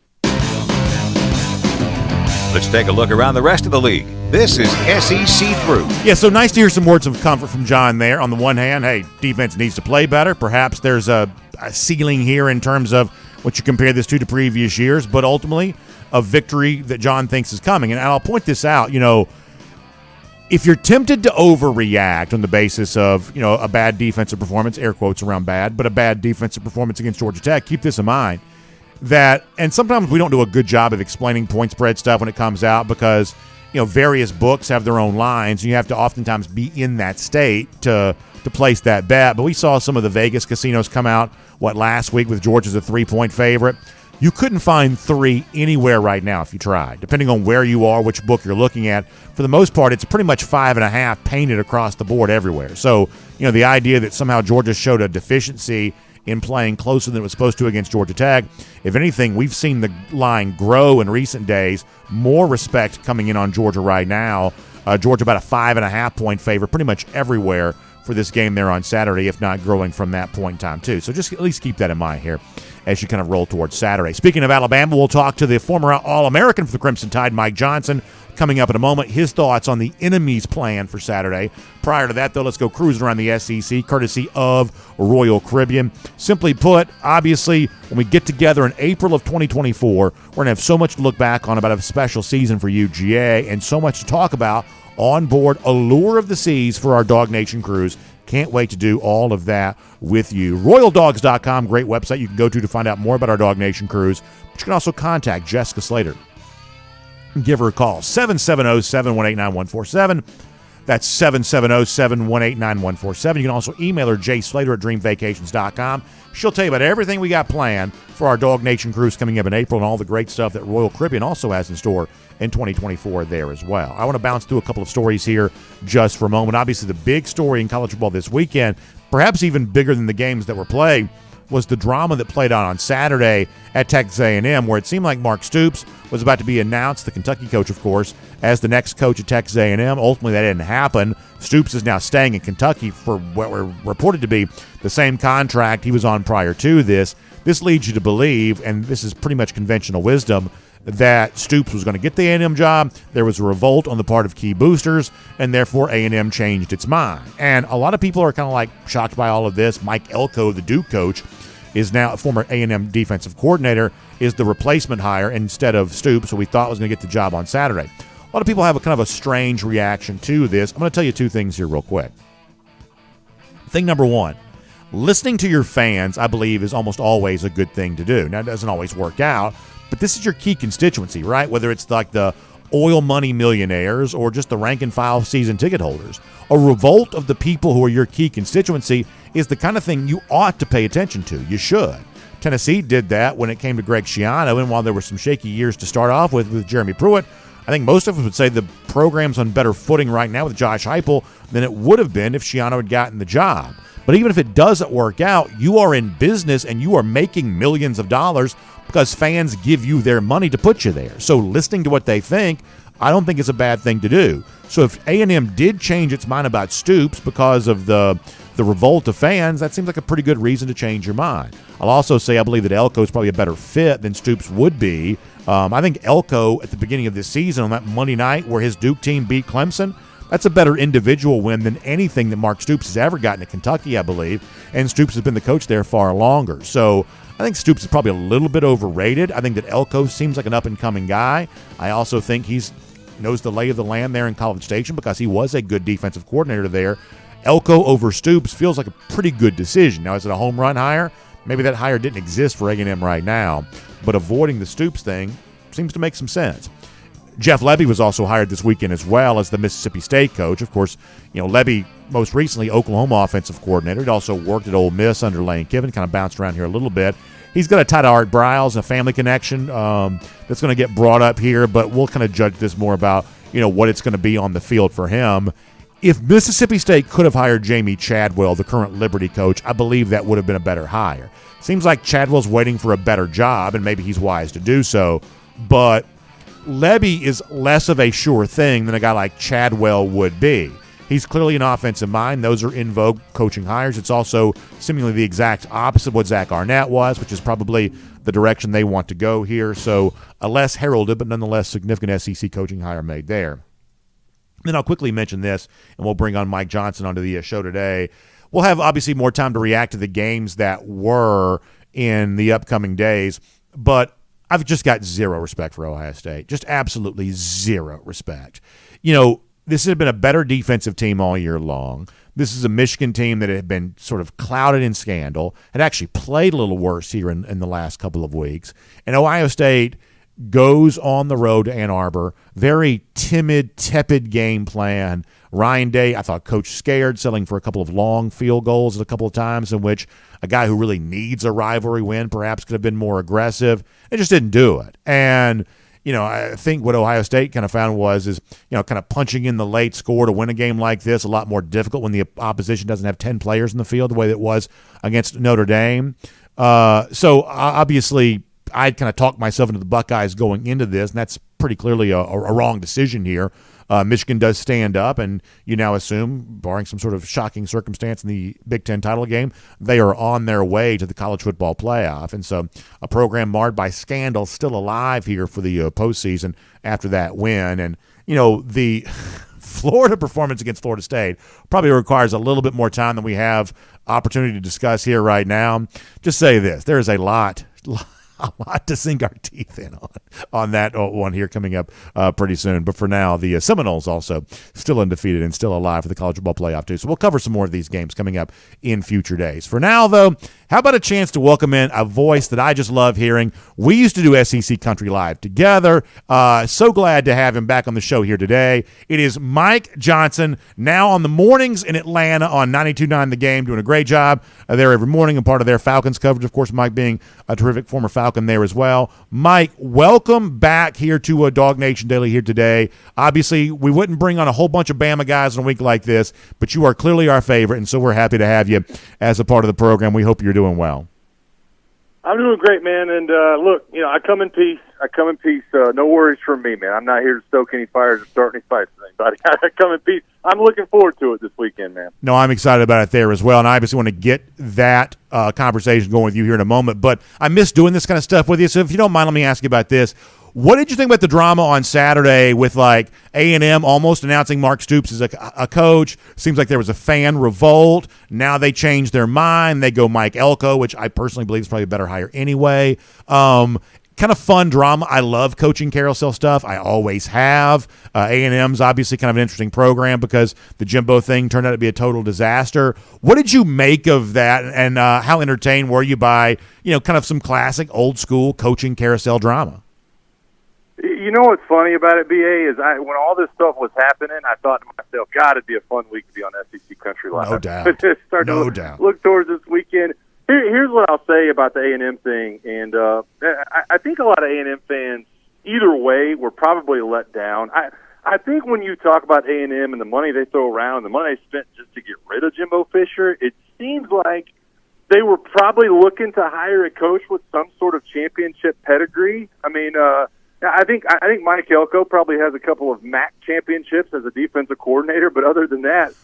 Let's take a look around the rest of the league. This is SEC Through. Yeah, so nice to hear some words of comfort from John there. On the one hand, hey, defense needs to play better. Perhaps there's a ceiling here in terms of what you compare this to previous years, but ultimately a victory that John thinks is coming. And I'll point this out, if you're tempted to overreact on the basis of, a bad defensive performance, air quotes around bad, but a bad defensive performance against Georgia Tech, keep this in mind. And sometimes we don't do a good job of explaining point spread stuff when it comes out because, various books have their own lines, and you have to oftentimes be in that state to place that bet. But we saw some of the Vegas casinos come out, last week with Georgia as a 3-point favorite. You couldn't find 3 anywhere right now if you tried, depending on where you are, which book you're looking at. For the most part, it's pretty much 5.5 painted across the board everywhere. So, the idea that somehow Georgia showed a deficiency in playing closer than it was supposed to against Georgia Tech, if anything, we've seen the line grow in recent days. More respect coming in on Georgia right now. Georgia about a 5.5 point favorite pretty much everywhere for this game there on Saturday, if not growing from that point in time too. So just at least keep that in mind here as you kind of roll towards Saturday. Speaking of Alabama, we'll talk to the former All-American for the Crimson Tide, Mike Johnson, coming up in a moment. His thoughts on the enemy's plan for Saturday. Prior to that, though, let's go cruising around the SEC, courtesy of Royal Caribbean. Simply put, obviously, when we get together in April of 2024, we're going to have so much to look back on about a special season for UGA and so much to talk about on board Allure of the Seas for our DawgNation cruise. Can't wait to do all of that with you. RoyalDogs.com, great website you can go to find out more about our DawgNation cruise. But you can also contact Jessica Slater and give her a call, 770-718-9147. That's 770-718-9147. You can also email her, jslater@dreamvacations.com. She'll tell you about everything we got planned for our DawgNation cruise coming up in April and all the great stuff that Royal Caribbean also has in store in 2024 there as well. I want to bounce through a couple of stories here just for a moment. Obviously, the big story in college football this weekend, perhaps even bigger than the games that were played, was the drama that played out on Saturday at Texas A&M, where it seemed like Mark Stoops was about to be announced, the Kentucky coach, of course, as the next coach at Texas A&M. Ultimately, that didn't happen. Stoops is now staying in Kentucky for what were reported to be the same contract he was on prior to this. This leads you to believe, and this is pretty much conventional wisdom, that Stoops was going to get the A&M job. There was a revolt on the part of key boosters, and therefore A&M changed its mind. And a lot of people are kind of like shocked by all of this. Mike Elko, the Duke coach, is now a former A&M defensive coordinator, is the replacement hire instead of Stoops, who we thought was going to get the job on Saturday. A lot of people have a kind of a strange reaction to this. I'm going to tell you 2 things here real quick. Thing number 1, listening to your fans, I believe, is almost always a good thing to do. Now, it doesn't always work out, but this is your key constituency, right? Whether it's like the oil money millionaires or just the rank and file season ticket holders. A revolt of the people who are your key constituency is the kind of thing you ought to pay attention to. You should. Tennessee did that when it came to Greg Schiano, and while there were some shaky years to start off with Jeremy Pruitt, I think most of us would say the program's on better footing right now with Josh Heupel than it would have been if Schiano had gotten the job. But even if it doesn't work out, you are in business and you are making millions of dollars because fans give you their money to put you there. So listening to what they think, I don't think it's a bad thing to do. So if A&M did change its mind about Stoops because of the revolt of fans, that seems like a pretty good reason to change your mind. I'll also say I believe that Elko is probably a better fit than Stoops would be. I think Elko at the beginning of this season on that Monday night where his Duke team beat Clemson, that's a better individual win than anything that Mark Stoops has ever gotten at Kentucky, I believe. And Stoops has been the coach there far longer. So I think Stoops is probably a little bit overrated. I think that Elko seems like an up-and-coming guy. I also think he knows the lay of the land there in College Station because he was a good defensive coordinator there. Elko over Stoops feels like a pretty good decision. Now, is it a home run hire? Maybe that hire didn't exist for A&M right now, but avoiding the Stoops thing seems to make some sense. Jeff Lebby was also hired this weekend as well as the Mississippi State coach. Of course, Lebby, most recently Oklahoma offensive coordinator. He also worked at Ole Miss under Lane Kiffin, kind of bounced around here a little bit. He's got a tie to Art Briles, a family connection that's going to get brought up here, but we'll kind of judge this more about, what it's going to be on the field for him. If Mississippi State could have hired Jamie Chadwell, the current Liberty coach, I believe that would have been a better hire. Seems like Chadwell's waiting for a better job, and maybe he's wise to do so, but Lebby is less of a sure thing than a guy like Chadwell would be. He's clearly an offensive mind. Those are in vogue coaching hires. It's also seemingly the exact opposite of what Zach Arnett was, which is probably the direction they want to go here. So a less heralded but nonetheless significant SEC coaching hire made there. Then I'll quickly mention this, and we'll bring on Mike Johnson onto the show today. We'll have obviously more time to react to the games that were in the upcoming days, but I've just got zero respect for Ohio State. Just absolutely zero respect. this has been a better defensive team all year long. This is a Michigan team that had been sort of clouded in scandal, had actually played a little worse here in the last couple of weeks. And Ohio State goes on the road to Ann Arbor. Very timid, tepid game plan. Ryan Day, I thought, coach scared, settling for a couple of long field goals at a couple of times in which a guy who really needs a rivalry win perhaps could have been more aggressive. It just didn't do it. And I think what Ohio State kind of found was kind of punching in the late score to win a game like this a lot more difficult when the opposition doesn't have 10 players in the field the way that it was against Notre Dame. So obviously I'd kind of talked myself into the Buckeyes going into this, and that's pretty clearly a wrong decision here. Michigan does stand up, and you now assume, barring some sort of shocking circumstance in the Big Ten title game, they are on their way to the college football playoff. And so a program marred by scandal still alive here for the postseason after that win. And, the Florida performance against Florida State probably requires a little bit more time than we have opportunity to discuss here right now. Just say this. There is a lot to sink our teeth in on that one here coming up pretty soon. But for now, the Seminoles also still undefeated and still alive for the college football playoff too. So we'll cover some more of these games coming up in future days. For now, though, how about a chance to welcome in a voice that I just love hearing? We used to do SEC Country Live together. So glad to have him back on the show here today. It is Mike Johnson, now on the mornings in Atlanta on 92.9 The Game, doing a great job there every morning and part of their Falcons coverage. Of course, Mike being a terrific former Falcon there as well. Mike, welcome back here to DawgNation Daily here today. Obviously, we wouldn't bring on a whole bunch of Bama guys in a week like this, but you are clearly our favorite, and so we're happy to have you as a part of the program. We hope you're doing well. I'm doing great, man. And look, I come in peace. No worries from me, man. I'm not here to stoke any fires or start any fights with anybody. I come in peace. I'm looking forward to it this weekend, man. No, I'm excited about it there as well, and I obviously want to get that conversation going with you here in a moment. But I miss doing this kind of stuff with you, so if you don't mind, let me ask you about this. What did you think about the drama on Saturday with A&M almost announcing Mark Stoops as a coach? Seems like there was a fan revolt. Now they changed their mind. They go Mike Elko, which I personally believe is probably a better hire anyway. Kind of fun drama. I love coaching carousel stuff. I always have. A&M's obviously kind of an interesting program because the Jimbo thing turned out to be a total disaster. What did you make of that, and how entertained were you by kind of some classic old school coaching carousel drama? You know what's funny about it, BA, is when all this stuff was happening, I thought to myself, God, it'd be a fun week to be on SEC Country Live. No doubt. Look towards this weekend. Here's what I'll say about the A&M thing, and I think a lot of A&M fans, either way, were probably let down. I think when you talk about A&M and the money they throw around, the money they spent just to get rid of Jimbo Fisher, it seems like they were probably looking to hire a coach with some sort of championship pedigree. I mean, I think Mike Elko probably has a couple of MAC championships as a defensive coordinator, but other than that,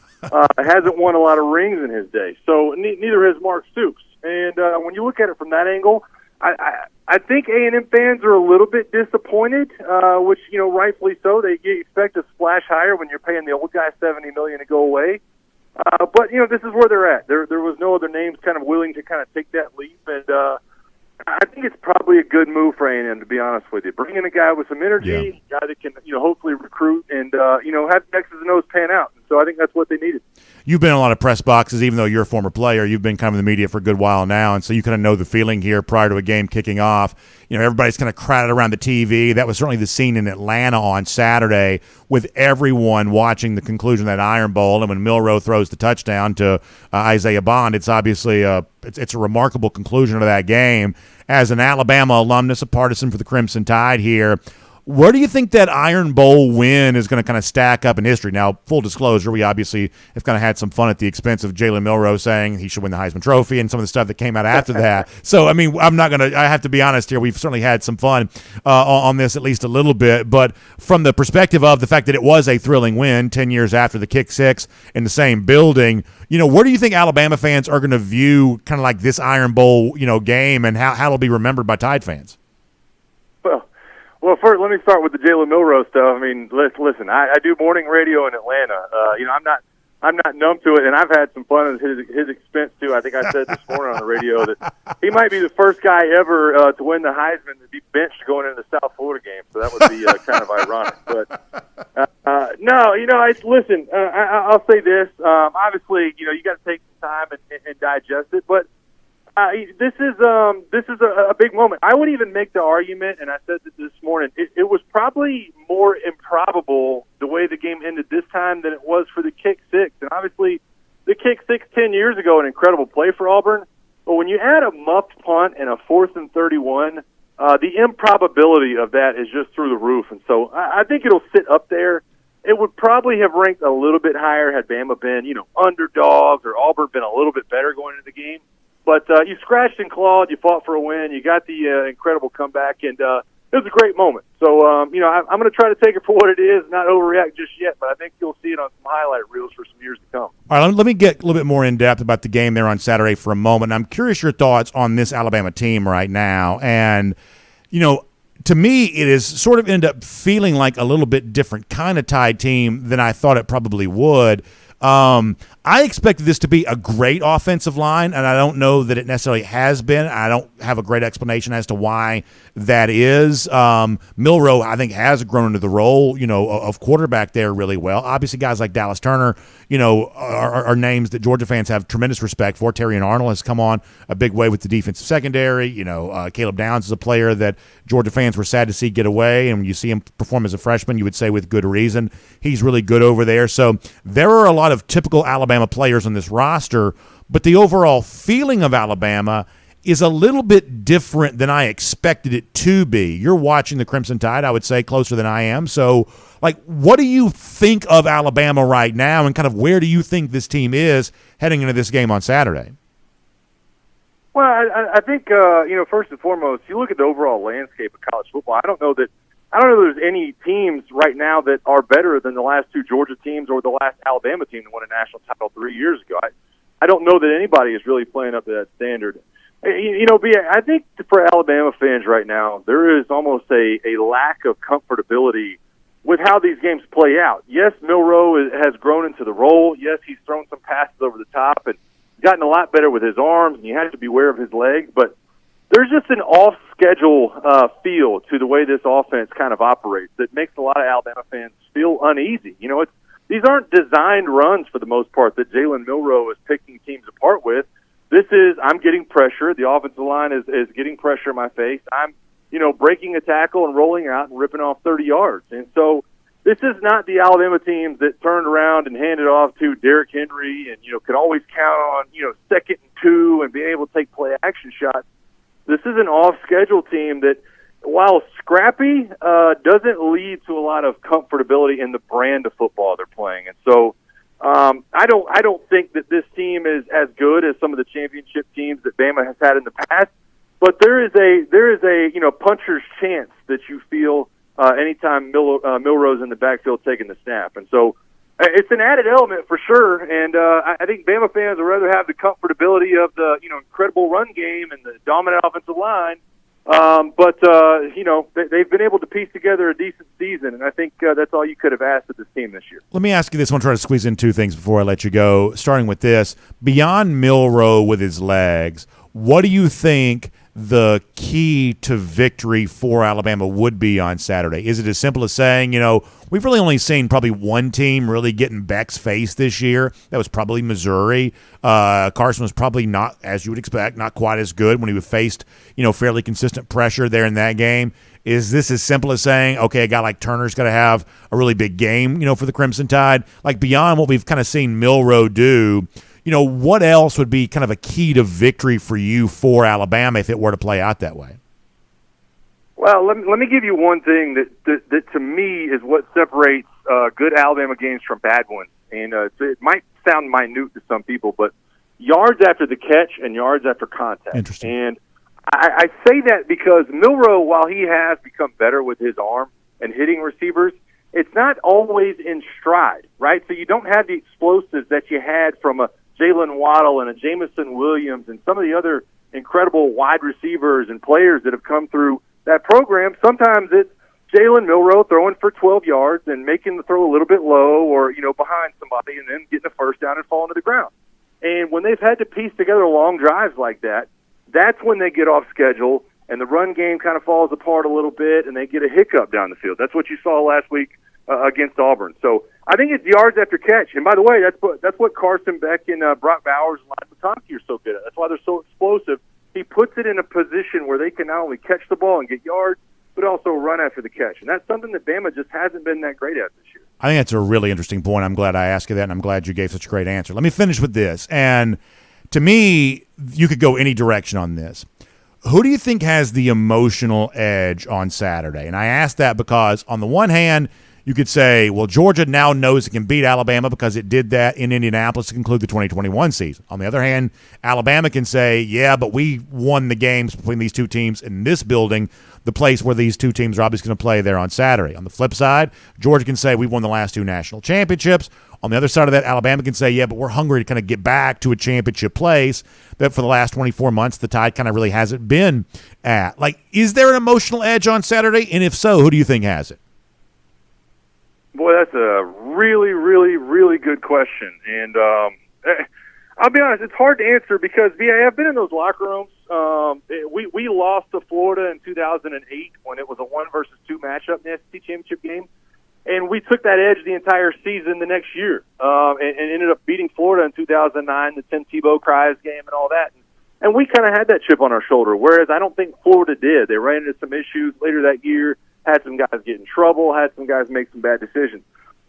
hasn't won a lot of rings in his day. So neither has Mark Stoops. And when you look at it from that angle, I think A&M fans are a little bit disappointed, which rightfully so. They expect a splash higher when you're paying the old guy $70 million to go away. But this is where they're at. There was no other names kind of willing to kind of take that leap, and I think it's probably a good move for A&M, to be honest with you. Bring in a guy with some energy, a guy that can hopefully recruit and have X's and O's pan out. So I think that's what they needed. You've been in a lot of press boxes, even though you're a former player. You've been kind of in the media for a good while now, and so you kind of know the feeling here prior to a game kicking off. Everybody's kind of crowded around the TV. That was certainly the scene in Atlanta on Saturday with everyone watching the conclusion of that Iron Bowl. And when Milroe throws the touchdown to Isaiah Bond, it's obviously it's a remarkable conclusion to that game. As an Alabama alumnus, a partisan for the Crimson Tide here, where do you think that Iron Bowl win is going to kind of stack up in history? Now, full disclosure, we obviously have kind of had some fun at the expense of Jalen Milroe saying he should win the Heisman Trophy and some of the stuff that came out after that. So, I mean, I have to be honest here. We've certainly had some fun on this at least a little bit. But from the perspective of the fact that it was a thrilling win 10 years after the kick six in the same building, where do you think Alabama fans are going to view kind of like this Iron Bowl, game and how it'll be remembered by Tide fans? Well, first, let me start with the Jalen Milroe stuff. I mean, listen, I do morning radio in Atlanta. I'm not numb to it, and I've had some fun at his expense too. I think I said this morning on the radio that he might be the first guy ever to win the Heisman to be benched going into the South Florida game. So that would be kind of ironic. But No, listen, I'll say this. Obviously, you got to take some time and digest it, but this is a big moment. I would even make the argument, and I said this morning, it was probably more improbable the way the game ended this time than it was for the kick six. And obviously, the kick six 10 years ago, an incredible play for Auburn. But when you add a muffed punt and a 4th and 31, the improbability of that is just through the roof. And so I think it'll sit up there. It would probably have ranked a little bit higher had Bama been, underdogs or Auburn been a little bit better going into the game. But you scratched and clawed, you fought for a win, you got the incredible comeback, and it was a great moment. So, I'm going to try to take it for what it is, not overreact just yet, but I think you'll see it on some highlight reels for some years to come. All right, let me get a little bit more in-depth about the game there on Saturday for a moment. I'm curious your thoughts on this Alabama team right now. And, to me, it is sort of end up feeling like a little bit different kind of Tide team than I thought it probably would. I expected this to be a great offensive line, and I don't know that it necessarily has been. I don't have a great explanation as to why that is. Milroe, I think, has grown into the role, of quarterback there really well. Obviously, guys like Dallas Turner, are names that Georgia fans have tremendous respect for. Terrion Arnold has come on a big way with the defensive secondary. Caleb Downs is a player that Georgia fans were sad to see get away, and when you see him perform as a freshman, you would say with good reason. He's really good over there. So there are a lot of typical Alabama players on this roster, but the overall feeling of Alabama is a little bit different than I expected it to be. You're watching the Crimson Tide, I would say, closer than I am. So, what do you think of Alabama right now, and kind of where do you think this team is heading into this game on Saturday? Well, I think, first and foremost, you look at the overall landscape of college football. I don't know there's any teams right now that are better than the last two Georgia teams or the last Alabama team that won a national title 3 years ago. I don't know that anybody is really playing up to that standard. I think for Alabama fans right now, there is almost a lack of comfortability with how these games play out. Yes, Milroe has grown into the role. Yes, he's thrown some passes over the top and gotten a lot better with his arms, and you have to be aware of his legs, but there's just an off-schedule feel to the way this offense kind of operates that makes a lot of Alabama fans feel uneasy. These aren't designed runs for the most part that Jalen Milroe is picking teams apart with. This is, I'm getting pressure. The offensive line is getting pressure in my face. I'm, breaking a tackle and rolling out and ripping off 30 yards. And so this is not the Alabama teams that turned around and handed off to Derrick Henry and, could always count on, 2nd and 2 and being able to take play action shots. This is an off-schedule team that, while scrappy, doesn't lead to a lot of comfortability in the brand of football they're playing. And so I don't think that this team is as good as some of the championship teams that Bama has had in the past. But there is a puncher's chance that you feel anytime Milroe's in the backfield taking the snap. And so it's an added element for sure, and I think Bama fans would rather have the comfortability of the incredible run game and the dominant offensive line. But they've been able to piece together a decent season, and I think that's all you could have asked of this team this year. Let me ask you this. I want to try to squeeze in two things before I let you go, starting with this. Beyond Milroe with his legs, what do you think the key to victory for Alabama would be on Saturday? Is it as simple as saying, we've really only seen probably one team really get in Beck's face this year. That was probably Missouri. Carson was probably not, as you would expect, not quite as good when he faced, fairly consistent pressure there in that game. Is this as simple as saying, okay, a guy like Turner's got to have a really big game, for the Crimson Tide? Like, beyond what we've kind of seen Milroe do, what else would be kind of a key to victory for you for Alabama if it were to play out that way? Well, let me give you one thing that to me is what separates good Alabama games from bad ones. And it might sound minute to some people, but yards after the catch and yards after contact. Interesting. And I say that because Milroe, while he has become better with his arm and hitting receivers, it's not always in stride, right? So you don't have the explosives that you had from a Jalen Waddle and a Jamison Williams and some of the other incredible wide receivers and players that have come through that program. Sometimes it's Jalen Milroe throwing for 12 yards and making the throw a little bit low or, behind somebody and then getting a first down and falling to the ground. And when they've had to piece together long drives like that, that's when they get off schedule and the run game kind of falls apart a little bit and they get a hiccup down the field. That's what you saw last week against Auburn. So I think it's yards after catch. And by the way, that's what Carson Beck and Brock Bowers and Lyle McConkey are so good at. That's why they're so explosive. He puts it in a position where they can not only catch the ball and get yards, but also run after the catch. And that's something that Bama just hasn't been that great at this year. I think that's a really interesting point. I'm glad I asked you that, and I'm glad you gave such a great answer. Let me finish with this. And to me, you could go any direction on this. Who do you think has the emotional edge on Saturday? And I ask that because, on the one hand, you could say, well, Georgia now knows it can beat Alabama because it did that in Indianapolis to conclude the 2021 season. On the other hand, Alabama can say, yeah, but we won the games between these two teams in this building, the place where these two teams are obviously going to play there on Saturday. On the flip side, Georgia can say we won the last two national championships. On the other side of that, Alabama can say, yeah, but we're hungry to kind of get back to a championship place that for the last 24 months the Tide kind of really hasn't been at. Like, is there an emotional edge on Saturday? And if so, who do you think has it? Boy, that's a really, really, really good question. And I'll be honest, it's hard to answer because, I've been in those locker rooms. We lost to Florida in 2008 when it was a 1-versus-2 matchup in the SEC championship game. And we took that edge the entire season the next year and ended up beating Florida in 2009, the Tim Tebow cries game and all that. And we kind of had that chip on our shoulder, whereas I don't think Florida did. They ran into some issues later that year, had some guys get in trouble, had some guys make some bad decisions.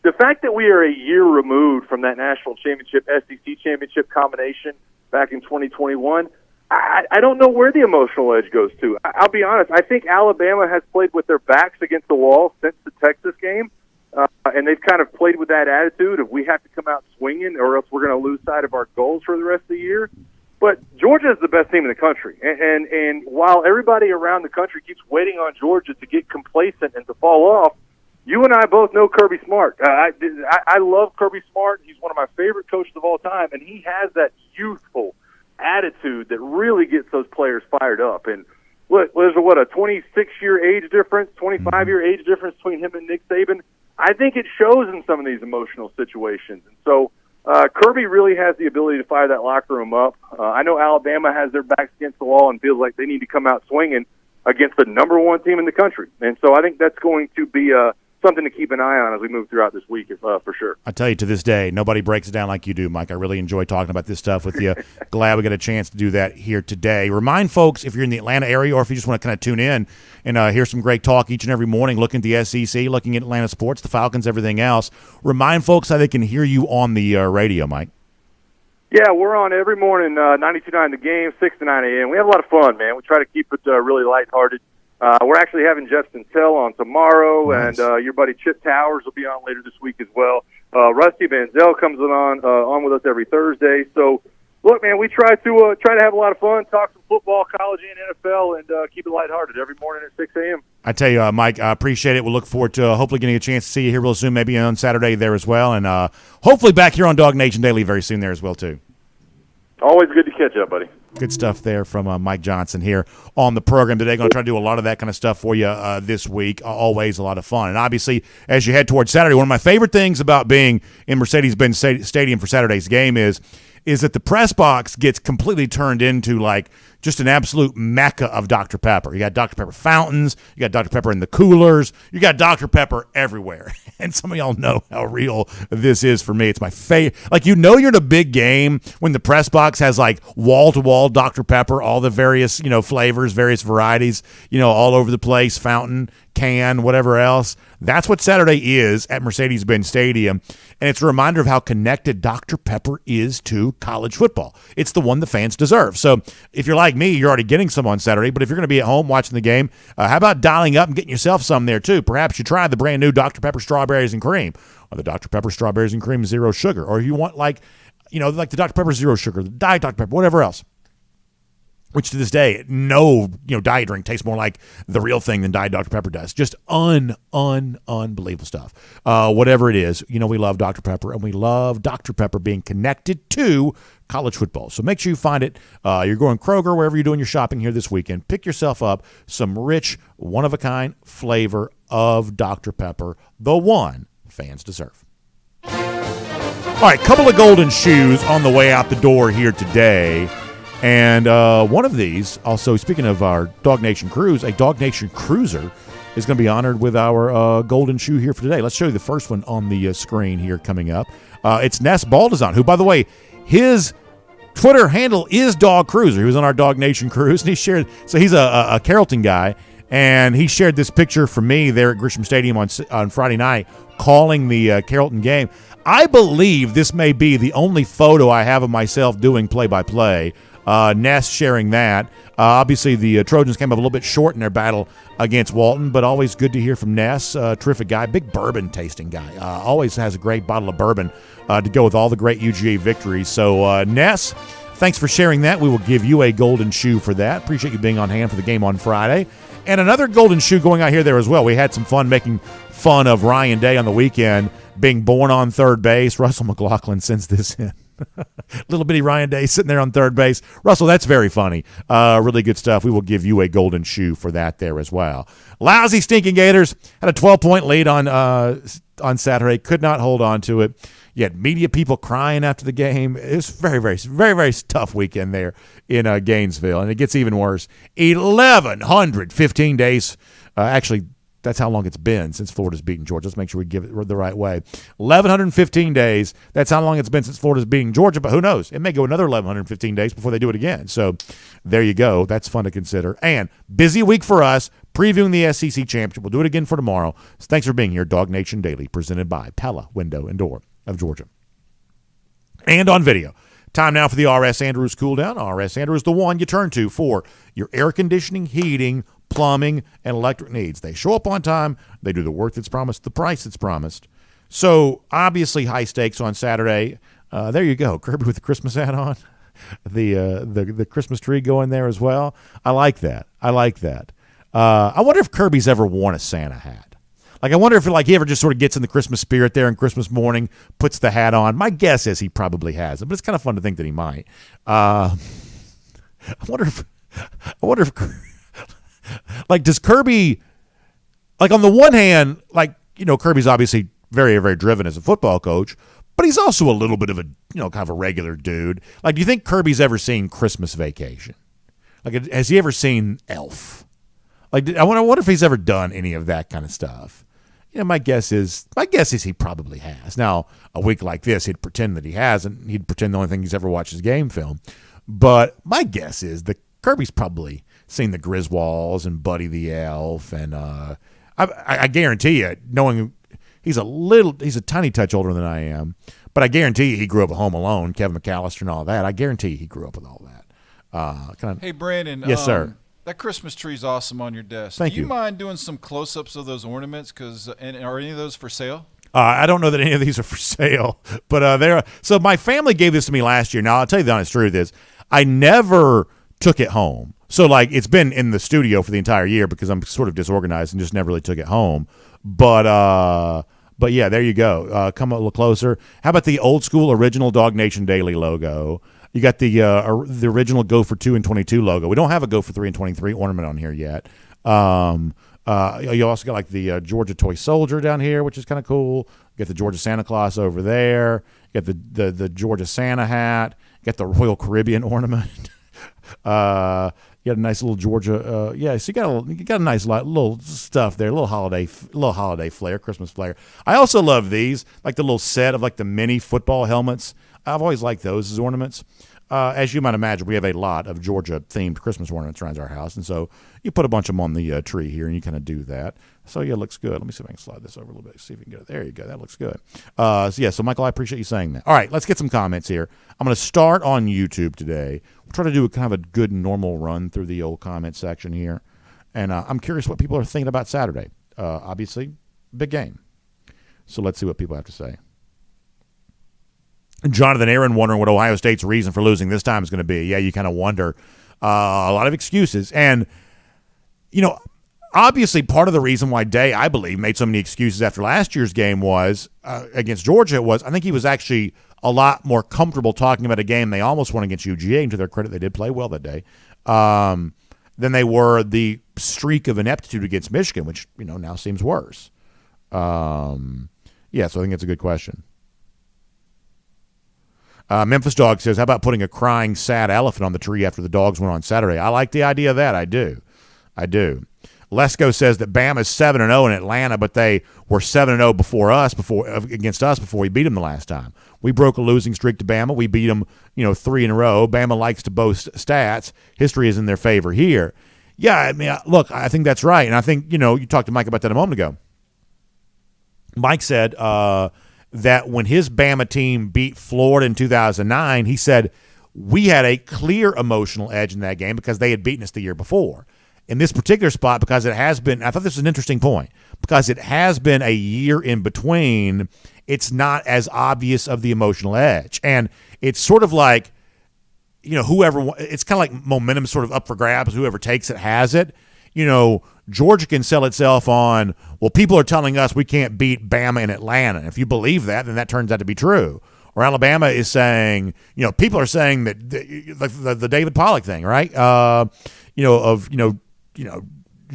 The fact that we are a year removed from that national championship, SEC championship combination back in 2021, I don't know where the emotional edge goes to. I'll be honest. I think Alabama has played with their backs against the wall since the Texas game, and they've kind of played with that attitude of we have to come out swinging or else we're going to lose sight of our goals for the rest of the year. But Georgia is the best team in the country, and while everybody around the country keeps waiting on Georgia to get complacent and to fall off, you and I both know Kirby Smart. I love Kirby Smart. He's one of my favorite coaches of all time, and he has that youthful attitude that really gets those players fired up. And look, there's a 26-year age difference, 25-year age difference between him and Nick Saban. I think it shows in some of these emotional situations. And so Kirby really has the ability to fire that locker room up. I know Alabama has their backs against the wall and feels like they need to come out swinging against the number one team in the country. And so I think that's going to be something to keep an eye on as we move throughout this week, for sure. I tell you, to this day, nobody breaks it down like you do, Mike. I really enjoy talking about this stuff with you. Glad we got a chance to do that here today. Remind folks, if you're in the Atlanta area or if you just want to kind of tune in and hear some great talk each and every morning, looking at the SEC, looking at Atlanta sports, the Falcons, everything else, remind folks how they can hear you on the radio, Mike. Yeah, we're on every morning, 92.9 The Game, 6 to 9 a.m. We have a lot of fun, man. We try to keep it really lighthearted. We're actually having Justin Tell on tomorrow, nice. And your buddy Chip Towers will be on later this week as well. Rusty Manziel comes on with us every Thursday. So, look, man, we try to have a lot of fun, talk some football, college and NFL, and keep it lighthearted every morning at 6 a.m. I tell you, Mike, I appreciate it. We'll look forward to hopefully getting a chance to see you here real soon, maybe on Saturday there as well, and hopefully back here on DawgNation Daily very soon there as well, too. Always good to catch up, buddy. Good stuff there from Mike Johnson here on the program today. Going to try to do a lot of that kind of stuff for you this week. Always a lot of fun. And obviously, as you head towards Saturday, one of my favorite things about being in Mercedes-Benz Stadium for Saturday's game is that the press box gets completely turned into like just an absolute mecca of Dr. Pepper. You got Dr. Pepper fountains. You got Dr. Pepper in the coolers. You got Dr. Pepper everywhere. And some of y'all know how real this is for me. It's my favorite. Like, you know, you're in a big game when the press box has like wall-to-wall Dr. Pepper, all the various, flavors, various varieties, all over the place, fountain, can, whatever else. That's what Saturday is at Mercedes-Benz Stadium, and it's a reminder of how connected Dr. Pepper is to college football. It's the one the fans deserve. So if you're like me, you're already getting some on Saturday, but if you're going to be at home watching the game, how about dialing up and getting yourself some there too? Perhaps you try the brand new Dr. Pepper Strawberries and Cream, or the Dr. Pepper Strawberries and Cream Zero Sugar, or you want like the Dr. Pepper Zero Sugar, the Diet Dr. Pepper, whatever else. Which to this day, no diet drink tastes more like the real thing than Diet Dr. Pepper does. Just unbelievable stuff. Whatever it is, we love Dr. Pepper, and we love Dr. Pepper being connected to college football. So make sure you find it. You're going Kroger, wherever you're doing your shopping here this weekend. Pick yourself up some rich, one-of-a-kind flavor of Dr. Pepper, the one fans deserve. All right, couple of golden shoes on the way out the door here today. And one of these, also speaking of our DawgNation Cruise, a DawgNation Cruiser is going to be honored with our golden shoe here for today. Let's show you the first one on the screen here coming up. It's Ness Baldazan, who, by the way, his Twitter handle is Dog Cruiser. He was on our Dog Nation cruise, and he shared. So he's a Carrollton guy, and he shared this picture from me there at Grisham Stadium on Friday night, calling the Carrollton game. I believe this may be the only photo I have of myself doing play-by-play. Ness sharing that. Obviously, the Trojans came up a little bit short in their battle against Walton, but always good to hear from Ness. Terrific guy, big bourbon tasting guy. Always has a great bottle of bourbon to go with all the great UGA victories. So, Ness, thanks for sharing that. We will give you a golden shoe for that. Appreciate you being on hand for the game on Friday. And another golden shoe going out here there as well. We had some fun making fun of Ryan Day on the weekend being born on third base. Russell McLaughlin sends this in. Little bitty Ryan Day sitting there on third base. Russell, that's very funny. Really good stuff. We will give you a golden shoe for that there as well. Lousy stinking Gators had a 12-point lead on Saturday. Could not hold on to it. You had media people crying after the game. It was very, very, very, very tough weekend there in Gainesville, and it gets even worse. 1,115 days. Actually, that's how long it's been since Florida's beaten Georgia. Let's make sure we give it the right way. 1,115 days. That's how long it's been since Florida's beating Georgia, but who knows? It may go another 1,115 days before they do it again. So there you go. That's fun to consider. And busy week for us, previewing the SEC Championship. We'll do it again for tomorrow. So thanks for being here. DawgNation Daily, presented by Pella, Window and Door of Georgia. And on video. Time now for the R.S. Andrews Cool Down. R.S. Andrews, the one you turn to for your air conditioning, heating, plumbing, and electric needs. They show up on time. They do the work that's promised, the price that's promised. So, obviously, high stakes on Saturday. There you go. Kirby with the Christmas hat on. The Christmas tree going there as well. I like that. I wonder if Kirby's ever worn a Santa hat. Like, I wonder if he ever just sort of gets in the Christmas spirit there on Christmas morning, puts the hat on. My guess is he probably has it, but it's kind of fun to think that he might. I wonder if like, does Kirby, like, on the one hand, like, Kirby's obviously very, very driven as a football coach, but he's also a little bit of a, kind of a regular dude. Like, do you think Kirby's ever seen Christmas Vacation? Like, has he ever seen Elf? Like, I wonder if he's ever done any of that kind of stuff. My guess is he probably has. Now, a week like this, he'd pretend that he hasn't. He'd pretend the only thing he's ever watched is game film. But my guess is that Kirby's probably seen the Griswolds and Buddy the Elf, and I guarantee you, knowing he's a tiny touch older than I am, but I guarantee you he grew up at Home Alone, Kevin McAllister and all that. I guarantee you he grew up with all that. Hey, Brandon. Yes, sir. That Christmas tree's awesome on your desk. Thank you. Do you mind doing some close-ups of those ornaments? And are any of those for sale? I don't know that any of these are for sale, but they're. So my family gave this to me last year. Now, I'll tell you the honest truth is I never took it home. So, like, it's been in the studio for the entire year because I'm sort of disorganized and just never really took it home. But yeah, there you go. Come a little closer. How about the old school original DawgNation Daily logo? You got the original Go for 2 and 22 logo. We don't have a Go for 3 and 23 ornament on here yet. You also got like the Georgia Toy Soldier down here, which is kind of cool. You got the Georgia Santa Claus over there. You got the Georgia Santa hat. You got the Royal Caribbean ornament. You got a nice little Georgia. So you got a nice little stuff there, a little holiday flair, Christmas flair. I also love these, like the little set of like the mini football helmets. I've always liked those as ornaments. As you might imagine, we have a lot of Georgia-themed Christmas ornaments around our house, and so you put a bunch of them on the tree here, and you kind of do that. So, yeah, it looks good. Let me see if I can slide this over a little bit, see if we can get it. There you go. That looks good. So, Michael, I appreciate you saying that. All right, let's get some comments here. I'm going to start on YouTube today. We'll try to do a kind of a good normal run through the old comment section here, and I'm curious what people are thinking about Saturday. Obviously, big game. So let's see what people have to say. Jonathan Aaron wondering what Ohio State's reason for losing this time is going to be. Yeah, you kind of wonder. A lot of excuses. And, obviously part of the reason why Day, I believe, made so many excuses after last year's game was against Georgia was I think he was actually a lot more comfortable talking about a game they almost won against UGA, and to their credit, they did play well that day, than they were the streak of ineptitude against Michigan, which, now seems worse. So I think it's a good question. Memphis Dog says, how about putting a crying, sad elephant on the tree after the Dogs went on Saturday? I like the idea of that. I do. Lesko says that Bama's 7-0 in Atlanta, but they were 7-0 against us before we beat them the last time. We broke a losing streak to Bama. We beat them, 3 in a row. Bama likes to boast stats. History is in their favor here. Yeah, I mean, look, I think that's right. And I think, you talked to Mike about that a moment ago. Mike said that when his Bama team beat Florida in 2009, he said we had a clear emotional edge in that game because they had beaten us the year before. In this particular spot, because it has been, I thought this was an interesting point, because it has been a year in between, it's not as obvious of the emotional edge. And it's sort of like, it's kind of like momentum sort of up for grabs. Whoever takes it has it. Georgia can sell itself on, well, people are telling us we can't beat Bama in Atlanta. And if you believe that, then that turns out to be true. Or Alabama is saying, people are saying that the David Pollock thing, right?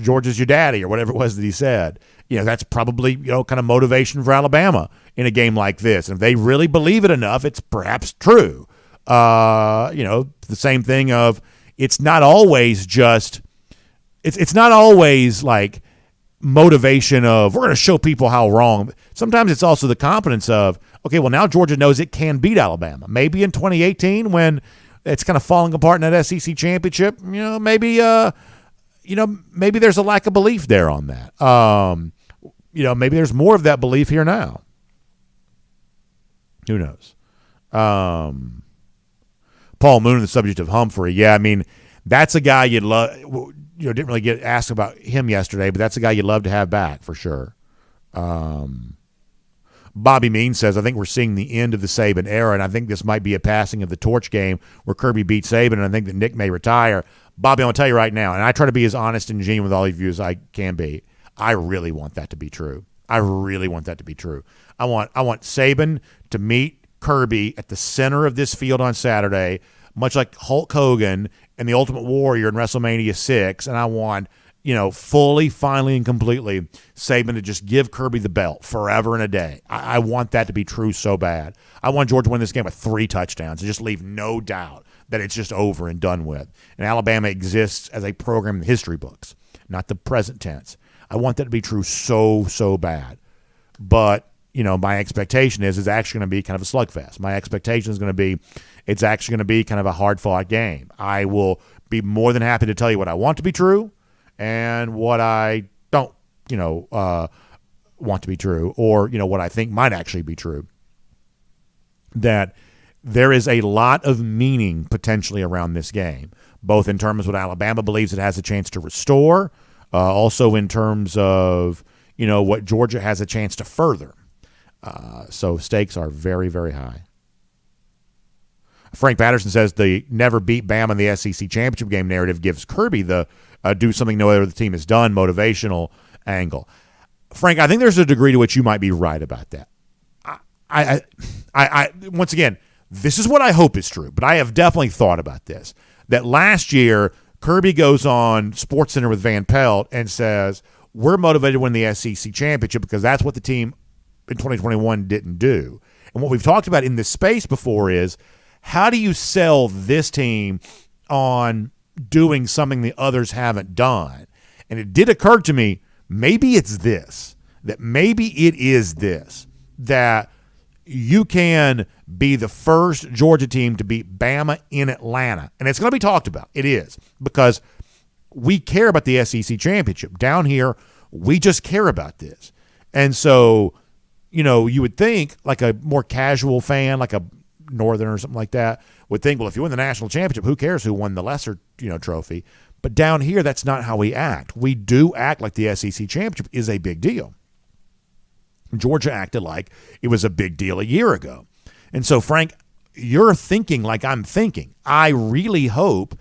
Georgia's your daddy or whatever it was that he said. That's probably, kind of motivation for Alabama in a game like this. And if they really believe it enough, it's perhaps true. The same thing of it's not always just it's not always like motivation of we're going to show people how wrong. Sometimes it's also the confidence of, okay, well, now Georgia knows it can beat Alabama. Maybe in 2018 when it's kind of falling apart in that SEC championship, maybe there's a lack of belief there on that. Maybe there's more of that belief here now. Who knows? Paul Moon, the subject of Humphrey. Yeah, I mean, that's a guy you'd love. Didn't really get asked about him yesterday, but that's a guy you'd love to have back for sure. Bobby Mean says, I think we're seeing the end of the Saban era, and I think this might be a passing of the torch game where Kirby beat Saban, and I think that Nick may retire. Bobby, I'm going to tell you right now, and I try to be as honest and genuine with all of you as I can be, I really want that to be true. I want Saban to meet Kirby at the center of this field on Saturday, much like Hulk Hogan and the Ultimate Warrior in WrestleMania 6, and I want, fully, finally, and completely Saban to just give Kirby the belt forever and a day. I want that to be true so bad. I want Georgia to win this game with 3 touchdowns and just leave no doubt that it's just over and done with. And Alabama exists as a program in the history books, not the present tense. I want that to be true so, so bad. But, my expectation is it's actually going to be kind of a slugfest. My expectation is going to be it's actually going to be kind of a hard-fought game. I will be more than happy to tell you what I want to be true and what I don't, want to be true, or, what I think might actually be true. That there is a lot of meaning potentially around this game, both in terms of what Alabama believes it has a chance to restore, also in terms of, what Georgia has a chance to further. So stakes are very, very high. Frank Patterson says the never beat Bama in the SEC championship game narrative gives Kirby the do something no other team has done motivational angle. Frank, I think there's a degree to which you might be right about that. I once again, this is what I hope is true, but I have definitely thought about this. That last year, Kirby goes on SportsCenter with Van Pelt and says, we're motivated to win the SEC championship because that's what the team in 2021 didn't do. And what we've talked about in this space before is, how do you sell this team on doing something the others haven't done? And it did occur to me, maybe it's this, that maybe it is this, that you can be the first Georgia team to beat Bama in Atlanta. And it's going to be talked about. It is, because we care about the SEC championship. Down here, we just care about this. And so, you would think like a more casual fan, like a Northern or something like that, would think, well, if you win the national championship, who cares who won the lesser, trophy? But down here, that's not how we act. We do act like the SEC championship is a big deal. Georgia acted like it was a big deal a year ago. And so, Frank, you're thinking like I'm thinking. I really hope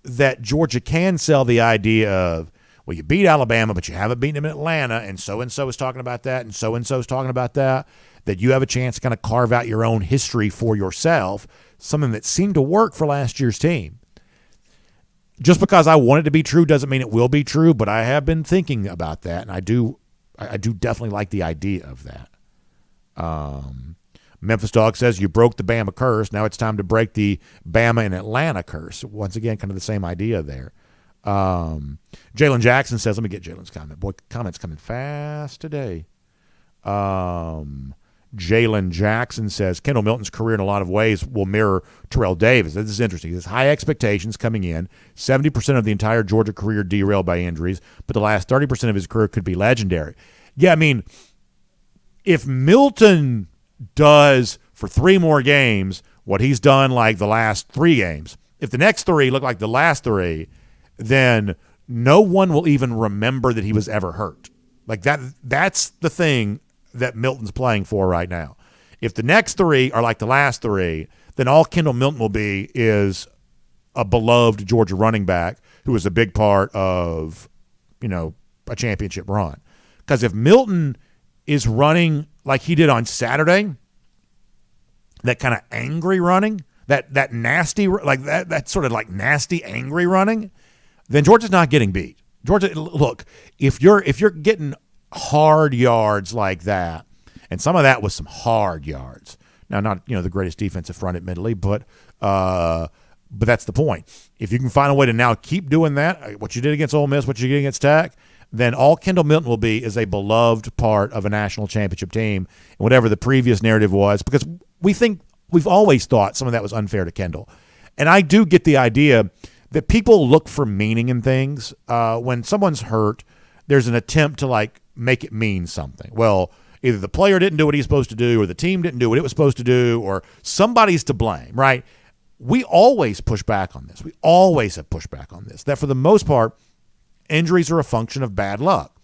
that Georgia can sell the idea of, well, you beat Alabama, but you haven't beaten them in Atlanta, and so is talking about that, and so is talking about that, that you have a chance to kind of carve out your own history for yourself, something that seemed to work for last year's team. Just because I want it to be true doesn't mean it will be true, but I have been thinking about that, and I do definitely like the idea of that. Memphis Dog says, you broke the Bama curse. Now it's time to break the Bama and Atlanta curse. Once again, kind of the same idea there. Jalen Jackson says, let me get Jalen's comment. Boy, comments coming fast today. Jalen Jackson says, Kendall Milton's career in a lot of ways will mirror Terrell Davis. This is interesting. He has high expectations coming in. 70% of the entire Georgia career derailed by injuries, but the last 30% of his career could be legendary. Yeah, I mean, if Milton does for 3 more games what he's done like the last 3 games, if the next 3 look like the last 3, then no one will even remember that he was ever hurt. Like that's the thing that Milton's playing for right now. If the next 3 are like the last 3, then all Kendall Milton will be is a beloved Georgia running back who was a big part of, a championship run. Because if Milton is running like he did on Saturday, that kind of angry running, that nasty, like that sort of like nasty, angry running, then Georgia's not getting beat. Georgia, look, if you're getting hard yards like that, and some of that was some hard yards. Now, not the greatest defensive front, admittedly, but that's the point. If you can find a way to now keep doing that, what you did against Ole Miss, what you did against Tech, then all Kendall Milton will be is a beloved part of a national championship team, and whatever the previous narrative was, because we've always thought some of that was unfair to Kendall. And I do get the idea that people look for meaning in things. When someone's hurt, there's an attempt to make it mean something. Well, either the player didn't do what he's supposed to do, or the team didn't do what it was supposed to do, or somebody's to blame, right? We always push back on this. We always have pushed back on this, that for the most part, injuries are a function of bad luck.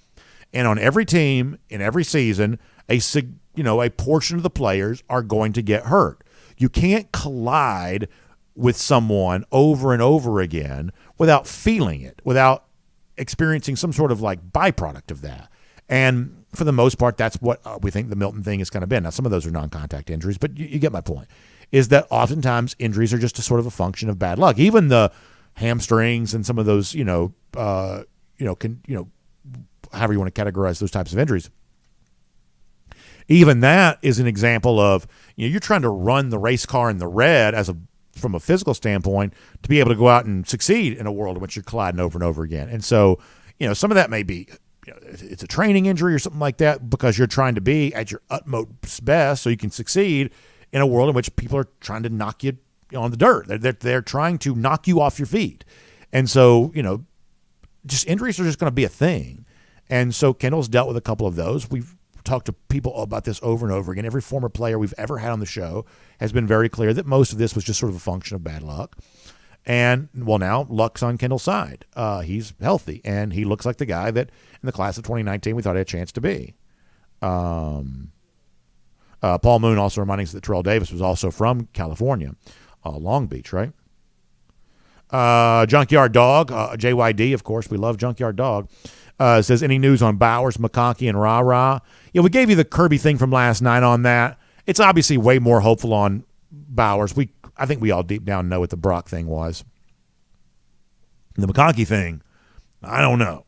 And on every team, in every season, a portion of the players are going to get hurt. You can't collide with someone over and over again without feeling it, without experiencing some sort of byproduct of that. And for the most part, that's what we think the Milton thing has kind of been. Now, some of those are non-contact injuries, but you get my point, is that oftentimes injuries are just a sort of a function of bad luck. Even the hamstrings and some of those, however you want to categorize those types of injuries. Even that is an example of, you're trying to run the race car in the red from a physical standpoint to be able to go out and succeed in a world in which you're colliding over and over again. And so, some of that may be, it's a training injury or something like that, because you're trying to be at your utmost best so you can succeed in a world in which people are trying to knock you on the dirt. They're trying to knock you off your feet. And so, just injuries are just going to be a thing. And so Kendall's dealt with a couple of those. We've talked to people about this over and over again. Every former player we've ever had on the show has been very clear that most of this was just sort of a function of bad luck. And, well, now luck's on Kendall's side. He's healthy, and he looks like the guy that in the class of 2019 we thought had a chance to be. Paul Moon also reminding us that Terrell Davis was also from California, Long Beach, right? Junkyard Dog, JYD, of course. We love Junkyard Dog. Says, any news on Bowers, McConkey, and Ra-Ra? Yeah, we gave you the Kirby thing from last night on that. It's obviously way more hopeful on Bowers. I think we all deep down know what the Brock thing was. The McConkey thing, I don't know.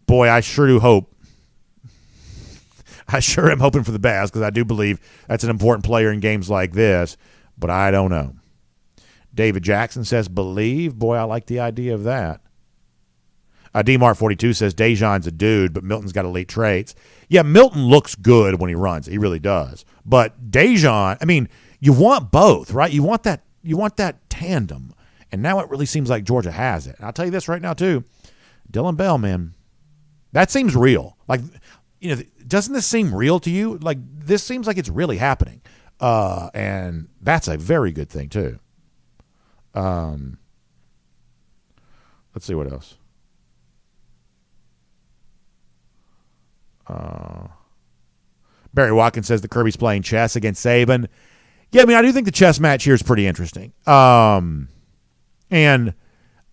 Boy, I sure do hope. I sure am hoping for the best, because I do believe that's an important player in games like this, but I don't know. David Jackson says, believe. Boy, I like the idea of that. DMart42 says, Dejon's a dude, but Milton's got elite traits. Yeah, Milton looks good when he runs. He really does. But Dejon, you want both, right? You want that tandem. And now it really seems like Georgia has it. And I'll tell you this right now, too. Dylan Bell, man, that seems real. Doesn't this seem real to you? This seems like it's really happening. And that's a very good thing, too. Let's see what else. Barry Watkins says the Kirby's playing chess against Saban. Yeah, I do think the chess match here is pretty interesting. And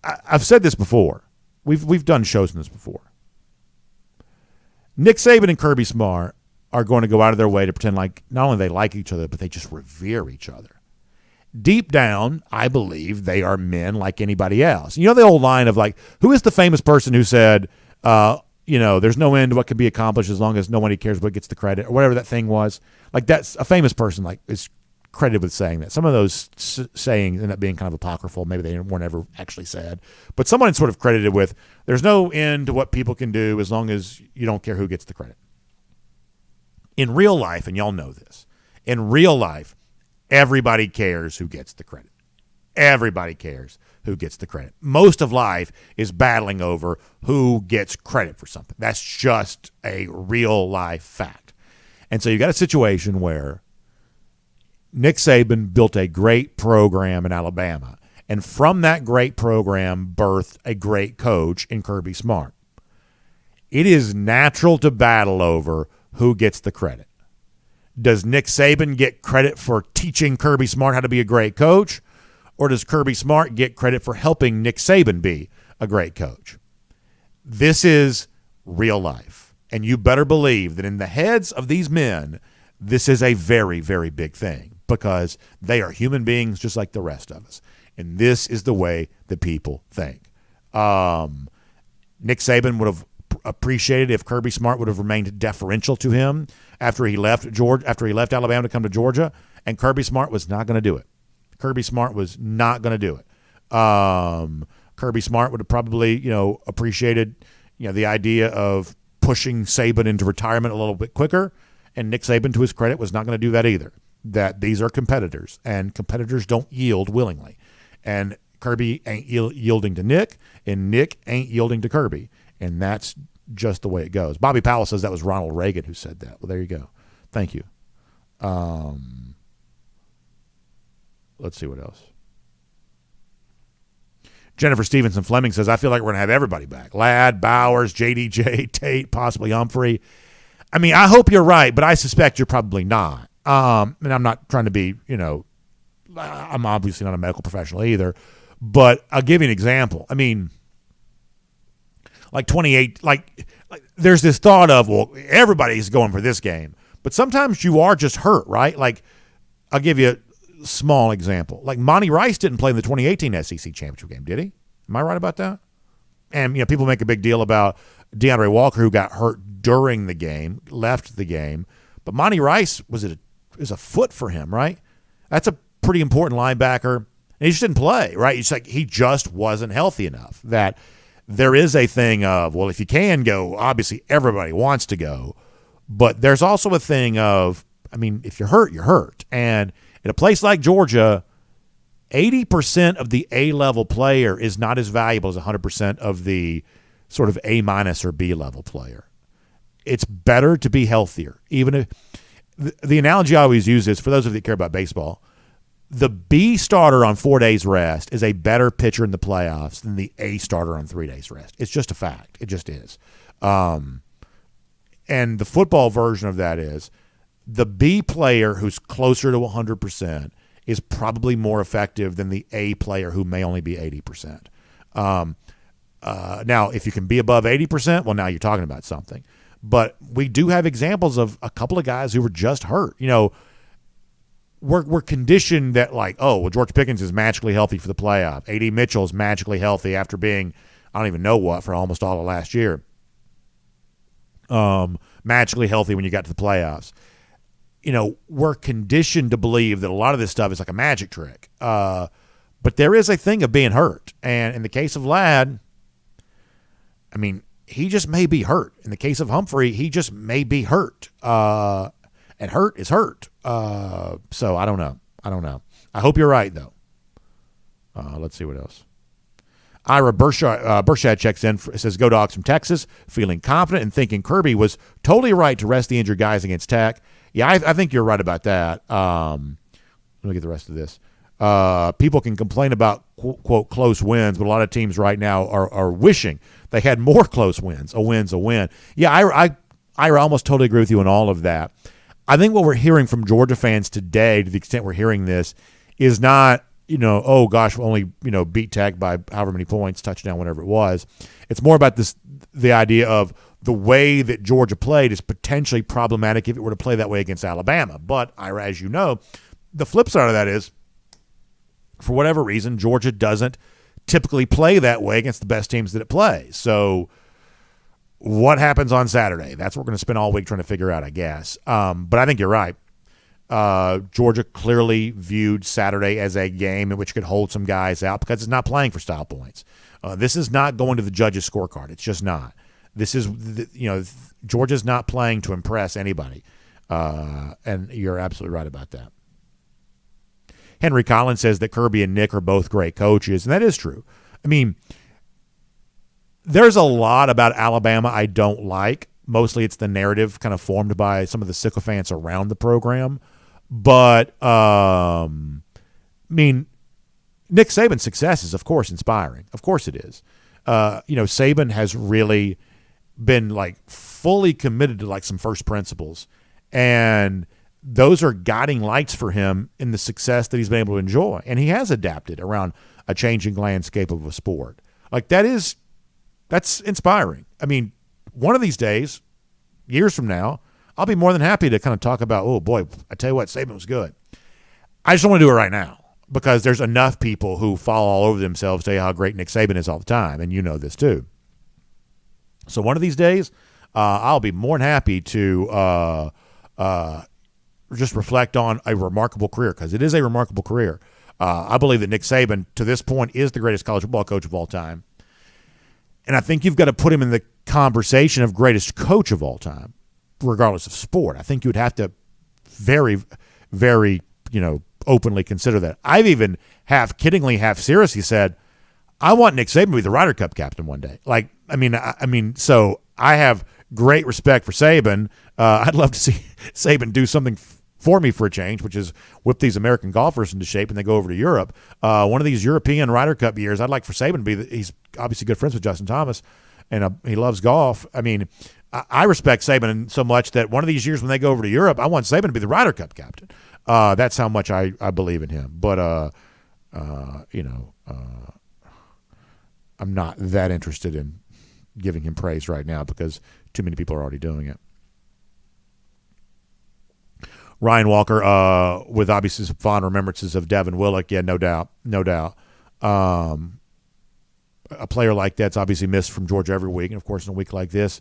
I've said this before. We've done shows on this before. Nick Saban and Kirby Smart are going to go out of their way to pretend like not only they like each other, but they just revere each other. Deep down, I believe they are men like anybody else. You know the old line of who is the famous person who said, there's no end to what can be accomplished as long as nobody cares what gets the credit, or whatever that thing was. That's a famous person, is credited with saying that. Some of those sayings end up being kind of apocryphal. Maybe they weren't ever actually said. But someone sort of credited with, there's no end to what people can do as long as you don't care who gets the credit. In real life, and y'all know this, in real life, everybody cares who gets the credit. Everybody cares who gets the credit. Most of life is battling over who gets credit for something. That's just a real life fact. And so you got a situation where Nick Saban built a great program in Alabama, and from that great program birthed a great coach in Kirby Smart. It is natural to battle over who gets the credit. Does Nick Saban get credit for teaching Kirby Smart how to be a great coach, or does Kirby Smart get credit for helping Nick Saban be a great coach? This is real life, and you better believe that in the heads of these men, this is a very, very big thing, because they are human beings just like the rest of us. And this is the way that people think. Nick Saban would have appreciated if Kirby Smart would have remained deferential to him after he left Alabama to come to Georgia, and Kirby Smart was not going to do it. Kirby Smart was not going to do it. Kirby Smart would have probably, appreciated, the idea of pushing Saban into retirement a little bit quicker, and Nick Saban, to his credit, was not going to do that either. That these are competitors, and competitors don't yield willingly. And Kirby ain't yielding to Nick, and Nick ain't yielding to Kirby. And that's just the way it goes. Bobby Powell says that was Ronald Reagan who said that. Well, there you go. Thank you. Let's see what else. Jennifer Stevenson Fleming says, I feel like we're going to have everybody back. Ladd, Bowers, JDJ, Tate, possibly Humphrey. I mean, I hope you're right, but I suspect you're probably not. And I'm not trying to be, I'm obviously not a medical professional either, but I'll give you an example. I mean, there's this thought of, well, everybody's going for this game, but sometimes you are just hurt, right? Like, I'll give you a small example. Like, Monty Rice didn't play in the 2018 SEC championship game, did he? Am I right about that? And, people make a big deal about DeAndre Walker, who got hurt during the game, left the game, but Monty Rice was a foot for him, right? That's a pretty important linebacker, and he just didn't play, right? It's like he just wasn't healthy enough. That there is a thing of, well, if you can go, obviously everybody wants to go, but there's also a thing of, if you're hurt, you're hurt. And in a place like Georgia, 80% of the A-level player is not as valuable as 100% of the sort of A- or B-level player. It's better to be healthier. Even if the analogy I always use is, for those of you that care about baseball, the B starter on 4 days rest is a better pitcher in the playoffs than the A starter on 3 days rest. It's just a fact. It just is. And the football version of that is the B player who's closer to 100% is probably more effective than the A player who may only be 80%. Now, if you can be above 80%, well, now you're talking about something. But we do have examples of a couple of guys who were just hurt. We're conditioned that, like, George Pickens is magically healthy for the playoff. A.D. Mitchell is magically healthy after being, I don't even know what, for almost all of last year. Magically healthy when you got to the playoffs. We're conditioned to believe that a lot of this stuff is like a magic trick. But there is a thing of being hurt. And in the case of Ladd, he just may be hurt. In the case of Humphrey, he just may be hurt. And hurt is hurt. So I don't know. I hope you're right, though. Let's see what else. Ira Burshad checks in, says, Go Dogs from Texas, feeling confident and thinking Kirby was totally right to rest the injured guys against Tech. Yeah, I think you're right about that. Let me get the rest of this. People can complain about, quote, close wins, but a lot of teams right now are wishing they had more close wins. A win's a win. Yeah, I almost totally agree with you on all of that. I think what we're hearing from Georgia fans today, to the extent we're hearing this, is not, oh gosh, we only, beat Tech by however many points, touchdown, whatever it was. It's more about the idea of the way that Georgia played is potentially problematic if it were to play that way against Alabama. But, Ira, as you know, the flip side of that is, for whatever reason, Georgia doesn't typically play that way against the best teams that it plays. So what happens on Saturday? That's what we're going to spend all week trying to figure out, I guess. But I think you're right. Georgia clearly viewed Saturday as a game in which could hold some guys out because it's not playing for style points. This is not going to the judges' scorecard. It's just not. This is, Georgia's not playing to impress anybody. And you're absolutely right about that. Henry Collins says that Kirby and Nick are both great coaches, and that is true. I mean, there's a lot about Alabama I don't like. Mostly it's the narrative kind of formed by some of the sycophants around the program. But, I mean, Nick Saban's success is, of course, inspiring. Of course it is. Saban has really been, fully committed to, some first principles. And those are guiding lights for him in the success that he's been able to enjoy. And he has adapted around a changing landscape of a sport. That's inspiring. I mean, one of these days, years from now, I'll be more than happy to kind of talk about, oh, boy, I tell you what, Saban was good. I just don't want to do it right now because there's enough people who fall all over themselves to tell you how great Nick Saban is all the time, and you know this too. So one of these days, I'll be more than happy to just reflect on a remarkable career because it is a remarkable career. I believe that Nick Saban, to this point, is the greatest college football coach of all time. And I think you've got to put him in the conversation of greatest coach of all time, regardless of sport. I think you would have to very, very, openly consider that. I've even half kiddingly, half seriously said, I want Nick Saban to be the Ryder Cup captain one day. So I have great respect for Saban. I'd love to see Saban do something for me for a change, which is whip these American golfers into shape and they go over to Europe. One of these European Ryder Cup years, I'd like for Saban to be he's obviously good friends with Justin Thomas, and he loves golf. I mean, I respect Saban so much that one of these years when they go over to Europe, I want Saban to be the Ryder Cup captain. That's how much I believe in him. But, I'm not that interested in giving him praise right now because too many people are already doing it. Ryan Walker, with obviously some fond remembrances of Devin Willock. Yeah, no doubt. A player like that's obviously missed from Georgia every week. And, of course, in a week like this,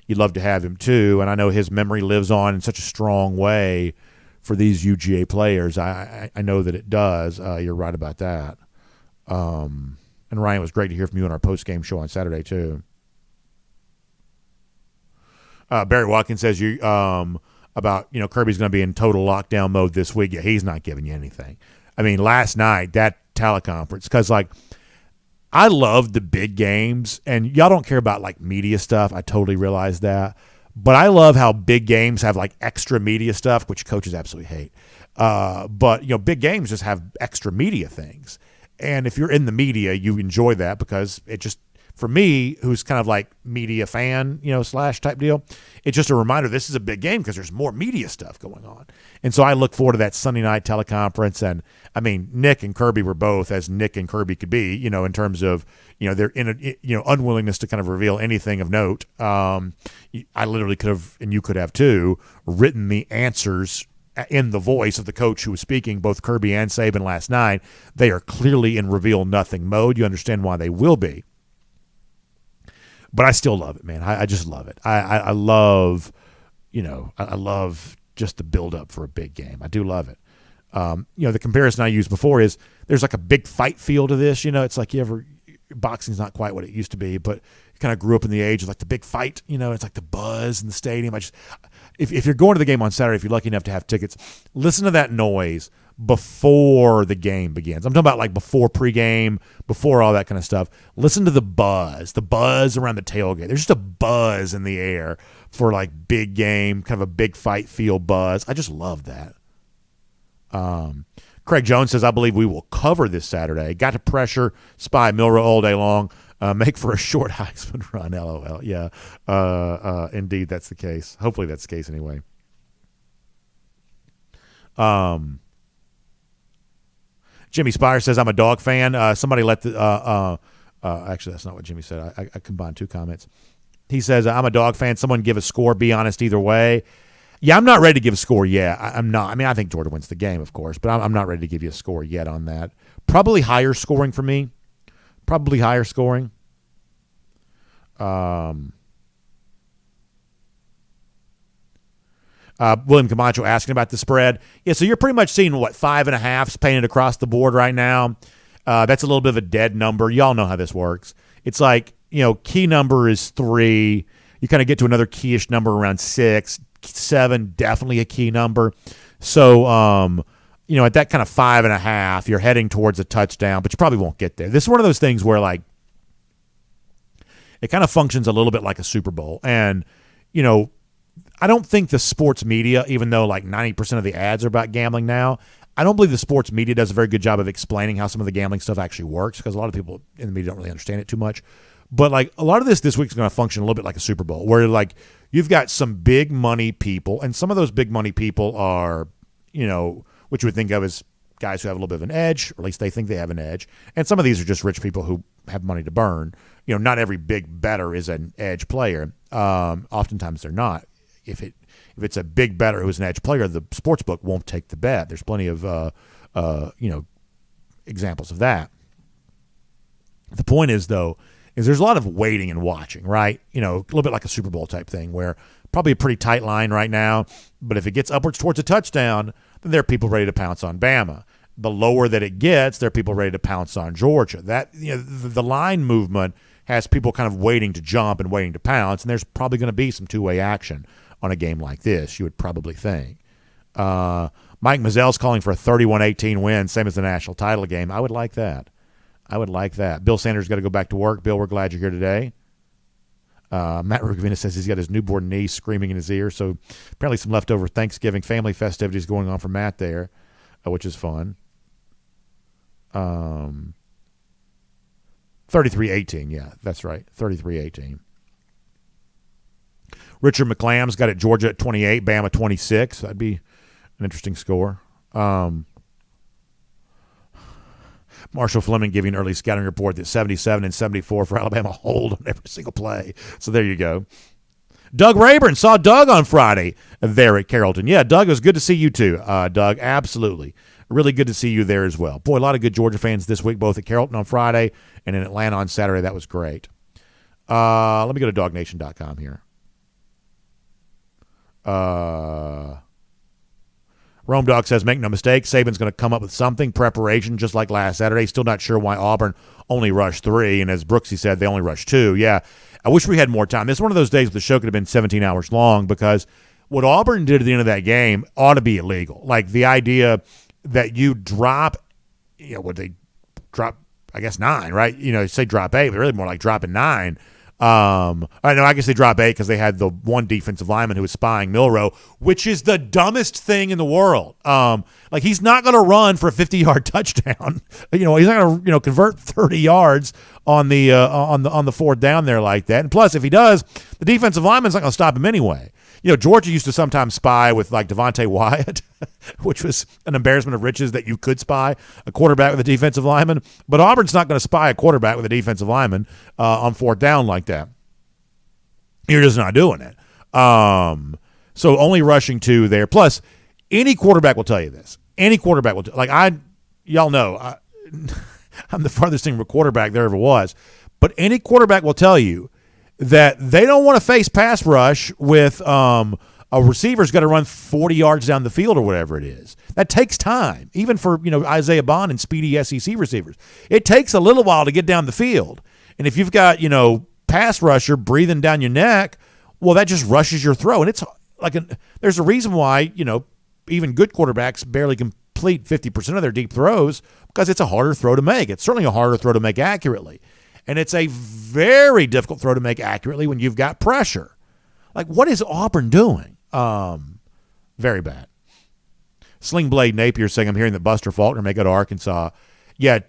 you'd love to have him too. And I know his memory lives on in such a strong way for these UGA players. I know that it does. You're right about that. And, Ryan, it was great to hear from you on our post-game show on Saturday too. Barry Watkins says about Kirby's going to be in total lockdown mode this week. Yeah, he's not giving you anything. I mean, last night that teleconference, because I love the big games, and y'all don't care about media stuff. I totally realize that, but I love how big games have extra media stuff, which coaches absolutely hate. But big games just have extra media things, and if you're in the media, you enjoy that because it just. For me, who's kind of media fan, / type deal, it's just a reminder this is a big game because there's more media stuff going on. And so I look forward to that Sunday night teleconference. And, I mean, Nick and Kirby were both as Nick and Kirby could be, in terms of, their unwillingness to kind of reveal anything of note. I literally could have, and you could have too, written the answers in the voice of the coach who was speaking, both Kirby and Saban last night. They are clearly in reveal nothing mode. You understand why they will be. But I still love it, man. I just love it. I love, I love just the build-up for a big game. I do love it. The comparison I used before is there's a big fight feel to this. It's boxing's not quite what it used to be, but you kind of grew up in the age of the big fight. It's the buzz in the stadium. If you're going to the game on Saturday, if you're lucky enough to have tickets, listen to that noise before the game begins. I'm talking about before pregame, before all that kind of stuff. Listen to the buzz around the tailgate. There's just a buzz in the air for big game, kind of a big fight feel buzz. I just love that. Craig Jones says, I believe we will cover this Saturday. Got to pressure Spy Milroe all day long. Make for a short Heisman run, LOL. Yeah, indeed that's the case. Hopefully that's the case anyway. Jimmy Spire says, I'm a dog fan. Somebody let the actually, that's not what Jimmy said. I combined two comments. He says, I'm a dog fan. Someone give a score. Be honest either way. Yeah, I'm not ready to give a score yet. I'm not. I mean, I think Georgia wins the game, of course, but I'm not ready to give you a score yet on that. Probably higher scoring for me. Probably higher scoring. William Camacho asking about the spread. Yeah, so you're pretty much seeing, 5.5s painted across the board right now. That's a little bit of a dead number. Y'all know how this works. It's like, key number is 3. You kind of get to another keyish number around 6. 7, definitely a key number. So, at that kind of 5.5, you're heading towards a touchdown, but you probably won't get there. This is one of those things where, like, it kind of functions a little bit like a Super Bowl. And, I don't think the sports media, even though like 90% of the ads are about gambling now, I don't believe the sports media does a very good job of explaining how some of the gambling stuff actually works, because a lot of people in the media don't really understand it too much. But like a lot of this week is going to function a little bit like a Super Bowl, where like you've got some big money people, and some of those big money people are, what you would think of as guys who have a little bit of an edge, or at least they think they have an edge. And some of these are just rich people who have money to burn. Not every big bettor is an edge player. Oftentimes they're not. If it's a big bettor who's an edge player, the sports book won't take the bet. There's plenty of examples of that. The point is, though, there's a lot of waiting and watching, right? A little bit like a Super Bowl type thing, where probably a pretty tight line right now, but if it gets upwards towards a touchdown, then there are people ready to pounce on Bama. The lower that it gets, there are people ready to pounce on Georgia. That the line movement has people kind of waiting to jump and waiting to pounce, and there's probably going to be some two-way action on a game like this, you would probably think. Mike Mazelle's calling for a 31-18 win, same as the national title game. I would like that. Bill Sanders got to go back to work. Bill, we're glad you're here today. Matt Rugavina says he's got his newborn niece screaming in his ear, so apparently some leftover Thanksgiving family festivities going on for Matt there, which is fun. 33-18, yeah, that's right, 33-18. Richard McClam's got it Georgia at 28, Bama 26. That'd be an interesting score. Marshall Fleming giving an early scouting report that 77 and 74 for Alabama hold on every single play. So there you go. Doug Rayburn, saw Doug on Friday there at Carrollton. Yeah, Doug, it was good to see you too, Doug. Absolutely. Really good to see you there as well. Boy, a lot of good Georgia fans this week, both at Carrollton on Friday and in Atlanta on Saturday. That was great. Let me go to DawgNation.com here. Rome Dog says, make no mistake, Saban's going to come up with something, preparation, just like last Saturday. Still not sure why Auburn only rushed 3, and as Brooksy said, they only rushed 2. Yeah, I wish we had more time. This is one of those days where the show could have been 17 hours long, because what Auburn did at the end of that game ought to be illegal. Like the idea that you drop, what they drop, I guess 9, right? Say drop 8, but really more like dropping 9. I guess they drop 8 because they had the one defensive lineman who was spying Milroe, which is the dumbest thing in the world. Like he's not going to run for a 50-yard touchdown. He's not going to convert 30 yards on the on the fourth down there like that. And plus, if he does, the defensive lineman's not going to stop him anyway. Georgia used to sometimes spy with like Devontae Wyatt, which was an embarrassment of riches that you could spy a quarterback with a defensive lineman. But Auburn's not going to spy a quarterback with a defensive lineman on fourth down like that. You're just not doing it. So only rushing 2 there. Plus, any quarterback will tell you this. Any quarterback will y'all know, I'm the farthest thing from a quarterback there ever was. But any quarterback will tell you that they don't want to face pass rush with a receiver's got to run 40 yards down the field or whatever it is. That takes time, even for Isaiah Bond and speedy SEC receivers. It takes a little while to get down the field. And if you've got, pass rusher breathing down your neck, well, that just rushes your throw. And it's like there's a reason why, even good quarterbacks barely complete 50% of their deep throws, because it's a harder throw to make. It's certainly a harder throw to make accurately. And it's a very difficult throw to make accurately when you've got pressure. Like, what is Auburn doing? Very bad. Sling Blade Napier saying, I'm hearing that Buster Faulkner may go to Arkansas. Yeah,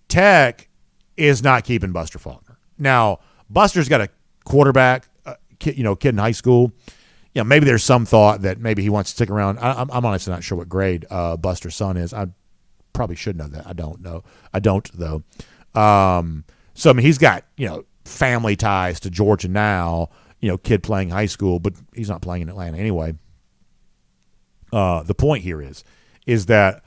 Tech is not keeping Buster Faulkner. Now, Buster's got a quarterback, kid in high school. Maybe there's some thought that maybe he wants to stick around. I'm honestly not sure what grade Buster's son is. I probably should know that. I don't know. I don't, though. So, he's got, family ties to Georgia now, kid playing high school, but he's not playing in Atlanta anyway. The point here is that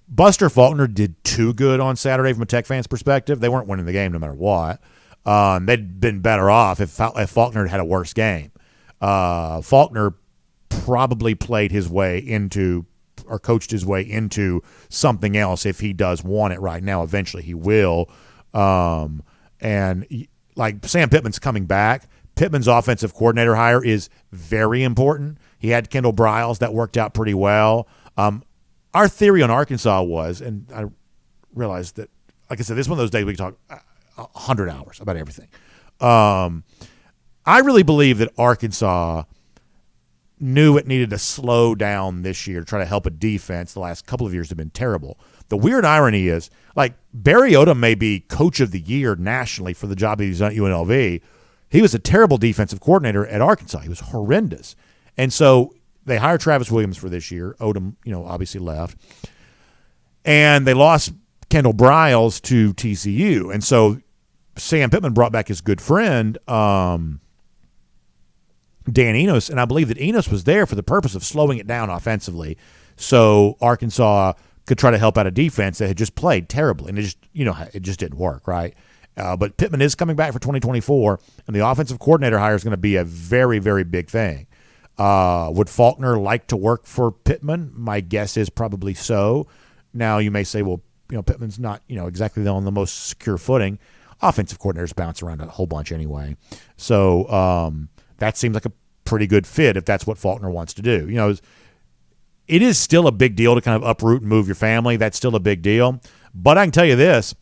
Buster Faulkner did too good on Saturday from a Tech fan's perspective. They weren't winning the game no matter what. They'd been better off if Faulkner had a worse game. Faulkner probably played his way into or coached his way into something else if he does want it right now. Eventually he will. And like Sam Pittman's coming back. Pittman's offensive coordinator hire is very important. He had Kendall Briles. That worked out pretty well. Our theory on Arkansas was, and I realized that, like I said, this is one of those days we can talk 100 hours about everything. I really believe that Arkansas knew it needed to slow down this year to try to help a defense. The last couple of years have been terrible. The weird irony is, like, Barry Odom may be coach of the year nationally for the job that he's done at UNLV. He was a terrible defensive coordinator at Arkansas. He was horrendous. And so they hired Travis Williams for this year. Odom, obviously left. And they lost Kendall Briles to TCU. And so Sam Pittman brought back his good friend, Dan Enos, and I believe that Enos was there for the purpose of slowing it down offensively so Arkansas could try to help out a defense that had just played terribly. And it just didn't work, right? But Pittman is coming back for 2024, and the offensive coordinator hire is going to be a very, very big thing. Would Faulkner like to work for Pittman? My guess is probably so. Now you may say, well, Pittman's not, exactly on the most secure footing. Offensive coordinators bounce around a whole bunch anyway. So that seems like a pretty good fit if that's what Faulkner wants to do. It is still a big deal to kind of uproot and move your family. That's still a big deal. But I can tell you this,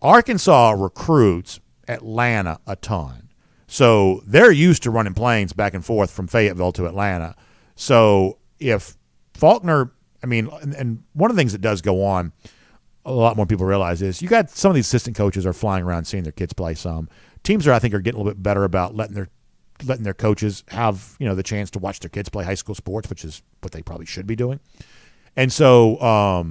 Arkansas recruits Atlanta a ton. So they're used to running planes back and forth from Fayetteville to Atlanta. So if Faulkner, and one of the things that does go on, a lot more people realize is you got some of these assistant coaches are flying around seeing their kids play some. Teams I think are getting a little bit better about letting their coaches have, the chance to watch their kids play high school sports, which is what they probably should be doing. And so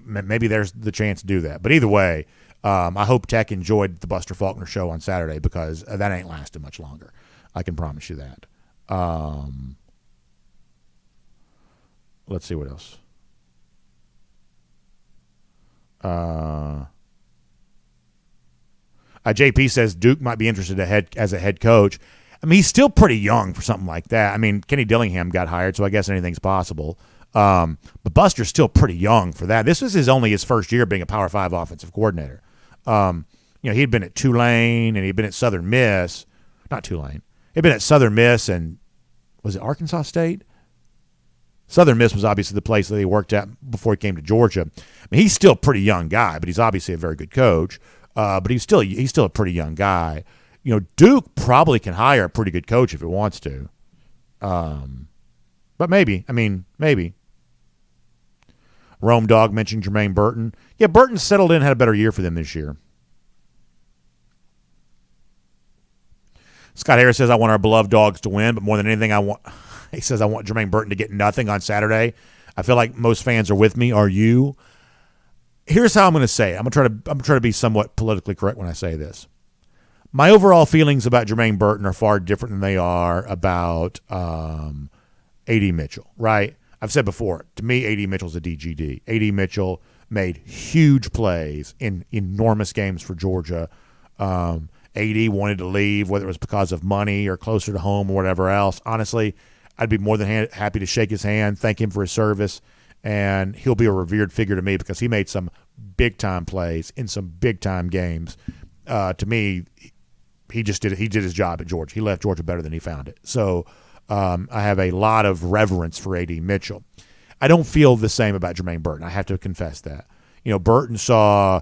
maybe there's the chance to do that. But either way, I hope Tech enjoyed the Buster Faulkner show on Saturday because that ain't lasting much longer. I can promise you that. Let's see what else. JP says Duke might be interested as a head coach. He's still pretty young for something like that. Kenny Dillingham got hired, so I guess anything's possible. But Buster's still pretty young for that. This was only his first year being a Power 5 offensive coordinator. He'd been at Tulane and he'd been at Southern Miss. Not Tulane. He'd been at Southern Miss and was it Arkansas State? Southern Miss was obviously the place that he worked at before he came to Georgia. He's still a pretty young guy, but he's obviously a very good coach. But he's still a pretty young guy. Duke probably can hire a pretty good coach if it wants to. But maybe. Maybe. Rome Dog mentioned Jermaine Burton. Yeah, Burton settled in, had a better year for them this year. Scott Harris says, I want our beloved Dogs to win, but more than anything, he says, I want Jermaine Burton to get nothing on Saturday. I feel like most fans are with me. Are you? Here's how I'm going to say it. I'm going to try to be somewhat politically correct when I say this. My overall feelings about Jermaine Burton are far different than they are about A.D. Mitchell, right? I've said before, to me, A.D. Mitchell's a DGD. A.D. Mitchell made huge plays in enormous games for Georgia. A.D. wanted to leave, whether it was because of money or closer to home or whatever else. Honestly, I'd be more than happy to shake his hand, thank him for his service, and he'll be a revered figure to me because he made some big-time plays in some big-time games. To me, he just did his job at Georgia. He left Georgia better than he found it. So I have a lot of reverence for A.D. Mitchell. I don't feel the same about Jermaine Burton. I have to confess that. Burton saw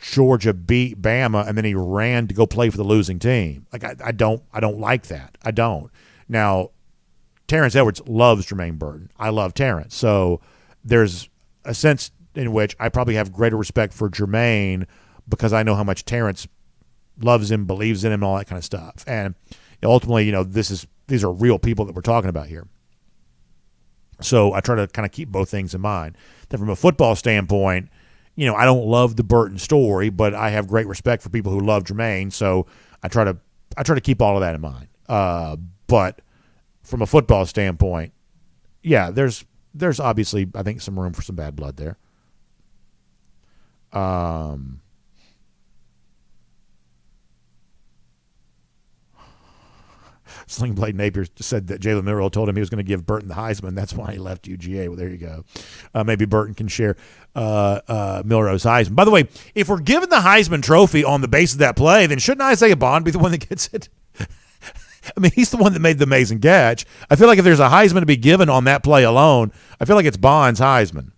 Georgia beat Bama, and then he ran to go play for the losing team. Like I don't like that. I don't. Now, Terrence Edwards loves Jermaine Burton. I love Terrence. So there's a sense in which I probably have greater respect for Jermaine because I know how much Terrence loves him, believes in him, and all that kind of stuff. And ultimately, these are real people that we're talking about here. So I try to kind of keep both things in mind. Then from a football standpoint, I don't love the Burton story, but I have great respect for people who love Jermaine. So I try to keep all of that in mind. But from a football standpoint, yeah, there's obviously, I think, some room for some bad blood there. Sling Blade Napier said that Jalen Milroe told him he was going to give Burton the Heisman. That's why he left UGA. Well, there you go. Maybe Burton can share Milroe's Heisman. By the way, if we're given the Heisman Trophy on the basis of that play, then shouldn't Isaiah Bond be the one that gets it? I mean, he's the one that made the amazing catch. I feel like if there's a Heisman to be given on that play alone, I feel like it's Bond's Heisman.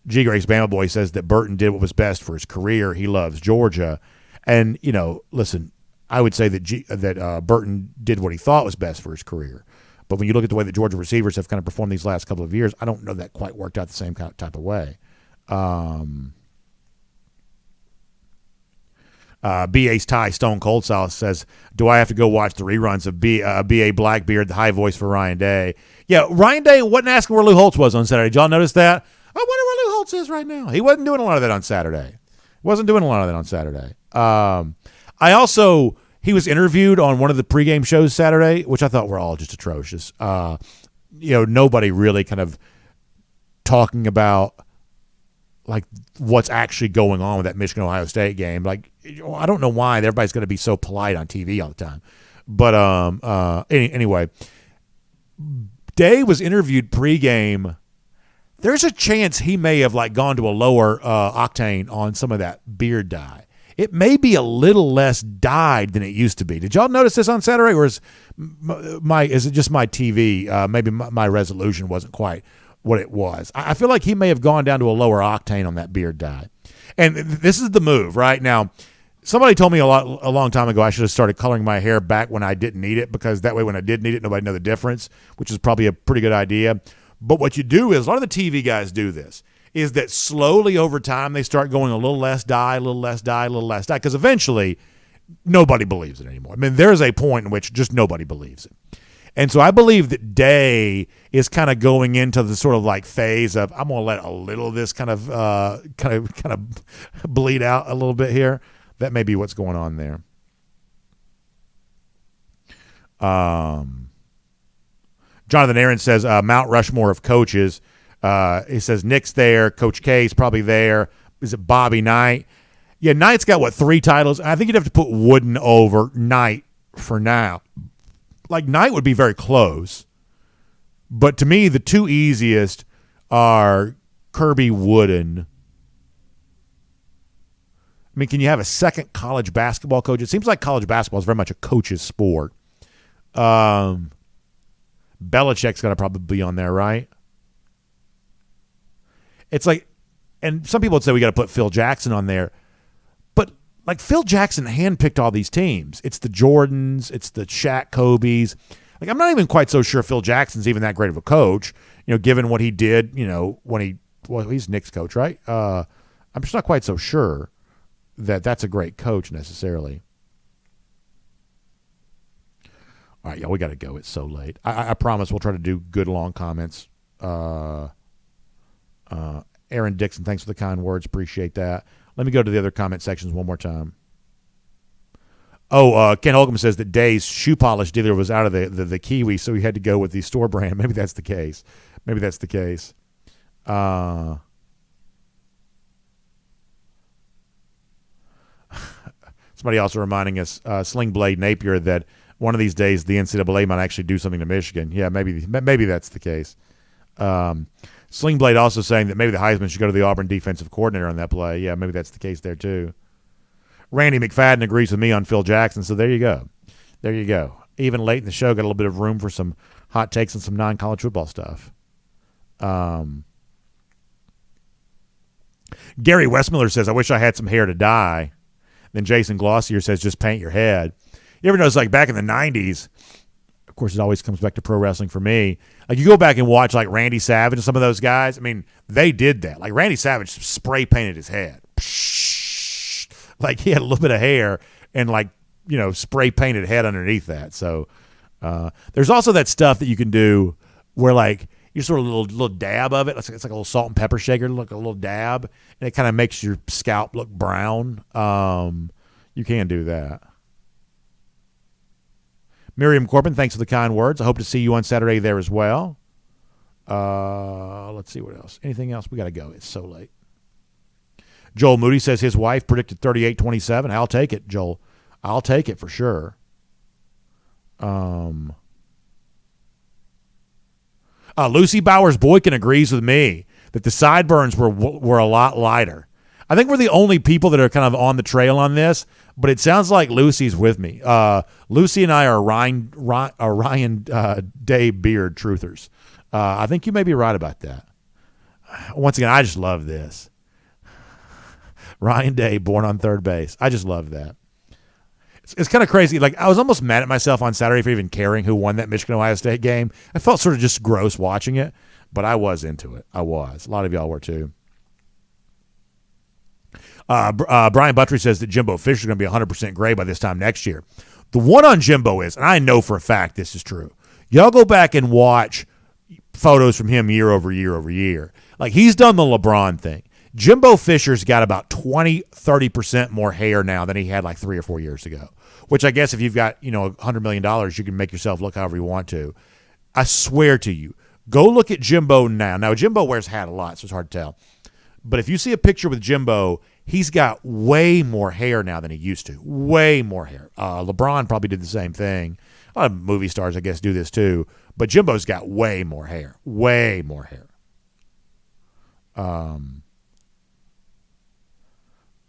G. Grace Bama Boy says that Burton did what was best for his career. He loves Georgia. And, listen, I would say that Burton did what he thought was best for his career. But when you look at the way that Georgia receivers have kind of performed these last couple of years, I don't know that quite worked out the same kind of type of way. B.A.'s Ty Stone Cold South says, do I have to go watch the reruns of B.A. Blackbeard, the high voice for Ryan Day? Yeah, Ryan Day wasn't asking where Lou Holtz was on Saturday. Did y'all notice that? I wonder where Lou Holtz is right now. He wasn't doing a lot of that on Saturday. He was interviewed on one of the pregame shows Saturday, which I thought were all just atrocious. Nobody really kind of talking about like what's actually going on with that Michigan-Ohio State game. Like, I don't know why everybody's going to be so polite on TV all the time. But anyway, Day was interviewed pregame. There's a chance he may have like gone to a lower octane on some of that beard dye. It may be a little less dyed than it used to be. Did y'all notice this on Saturday, or is it just my TV? Maybe my resolution wasn't quite what it was. I feel like he may have gone down to a lower octane on that beard dye. And this is the move right now. Somebody told me a long time ago I should have started coloring my hair back when I didn't need it, because that way when I did need it, nobody know the difference, which is probably a pretty good idea. But what you do is, a lot of the TV guys do this, is that slowly over time they start going a little less dye, because eventually nobody believes it anymore. I mean, there's a point in which just nobody believes it. And so I believe that Day is kind of going into the sort of like phase of, I'm going to let a little of this kind of bleed out a little bit here. That may be what's going on there. Jonathan Aaron says Mount Rushmore of coaches. He says Nick's there. Coach K's probably there. Is it Bobby Knight? Yeah, Knight's got, 3 titles? I think you'd have to put Wooden over Knight for now. Like, Knight would be very close. But to me, the 2 easiest are Kirby, Wooden. I mean, can you have a second college basketball coach? It seems like college basketball is very much a coach's sport. Belichick's got to probably be on there, right? It's like, and some people would say we got to put Phil Jackson on there. But, like, Phil Jackson handpicked all these teams. It's the Jordans. It's the Shaq Kobe's. Like, I'm not even quite so sure Phil Jackson's even that great of a coach, given what he did, when he's Nick's coach, right? I'm just not quite so sure that that's a great coach necessarily. All right, y'all, we got to go. It's so late. I promise we'll try to do good long comments. Aaron Dixon, thanks for the kind words. Appreciate that. Let me go to the other comment sections one more time. Ken Holcomb says that Day's shoe polish dealer was out of the Kiwi, so he had to go with the store brand. Maybe that's the case. Somebody also reminding us, Sling Blade Napier, that one of these days the NCAA might actually do something to Michigan. Yeah, maybe that's the case. Sling Blade also saying that maybe the Heisman should go to the Auburn defensive coordinator on that play. Yeah, maybe that's the case there too. Randy McFadden agrees with me on Phil Jackson, so there you go. Even late in the show, got a little bit of room for some hot takes and some non-college football stuff. Gary Westmiller says, I wish I had some hair to dye. Then Jason Glossier says, just paint your head. You ever notice, like, back in the 90s, of course, it always comes back to pro wrestling for me. Like, you go back and watch, like, Randy Savage and some of those guys. I mean, they did that. Like, Randy Savage spray painted his head. Like, he had a little bit of hair and, like, spray painted head underneath that. So there's also that stuff that you can do where, like, you sort of a little dab of it. It's like a little salt and pepper shaker, look, a little dab, and it kind of makes your scalp look brown. You can do that. Miriam Corbin, thanks for the kind words. I hope to see you on Saturday there as well. Let's see what else. Anything else? We got to go. It's so late. Joel Moody says his wife predicted 38-27. I'll take it, Joel. I'll take it for sure. Lucy Bowers-Boykin agrees with me that the sideburns were a lot lighter. I think we're the only people that are kind of on the trail on this, but it sounds like Lucy's with me. Lucy and I are Ryan Day beard truthers. I think you may be right about that. Once again, I just love this. Ryan Day, born on third base. I just love that. It's kind of crazy. Like, I was almost mad at myself on Saturday for even caring who won that Michigan-Ohio State game. I felt sort of just gross watching it, but I was into it. I was. A lot of y'all were too. Brian Buttry says that Jimbo Fisher's going to be 100% gray by this time next year. The one on Jimbo is, and I know for a fact this is true, y'all go back and watch photos from him year over year over year. Like, he's done the LeBron thing. Jimbo Fisher's got about 20-30% more hair now than he had like 3 or 4 years ago, which I guess if you've got, $100 million, you can make yourself look however you want to. I swear to you, go look at Jimbo now. Now, Jimbo wears a hat a lot, so it's hard to tell. But if you see a picture with Jimbo, he's got way more hair now than he used to. Way more hair. LeBron probably did the same thing. A lot of movie stars, I guess, do this too. But Jimbo's got way more hair. Way more hair.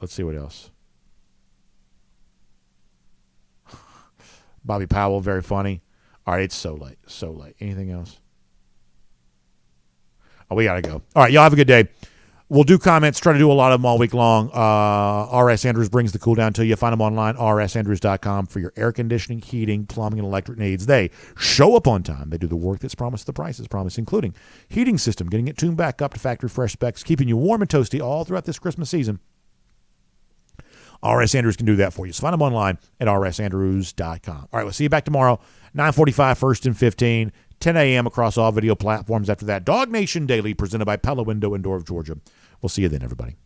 Let's see what else. Bobby Powell, very funny. All right, it's so late. So late. Anything else? Oh, we got to go. All right, y'all have a good day. We'll do comments, try to do a lot of them all week long. R.S. Andrews brings the cool down to you. Find them online, rsandrews.com, for your air conditioning, heating, plumbing, and electric needs. They show up on time. They do the work that's promised, the price is promised, including heating system, getting it tuned back up to factory fresh specs, keeping you warm and toasty all throughout this Christmas season. R.S. Andrews can do that for you. So find them online at rsandrews.com. All right, we'll see you back tomorrow, 9:45, 1st and 15, 10 a.m. across all video platforms. After that, DawgNation Daily, presented by Pella Window and Door of Georgia. We'll see you then, everybody.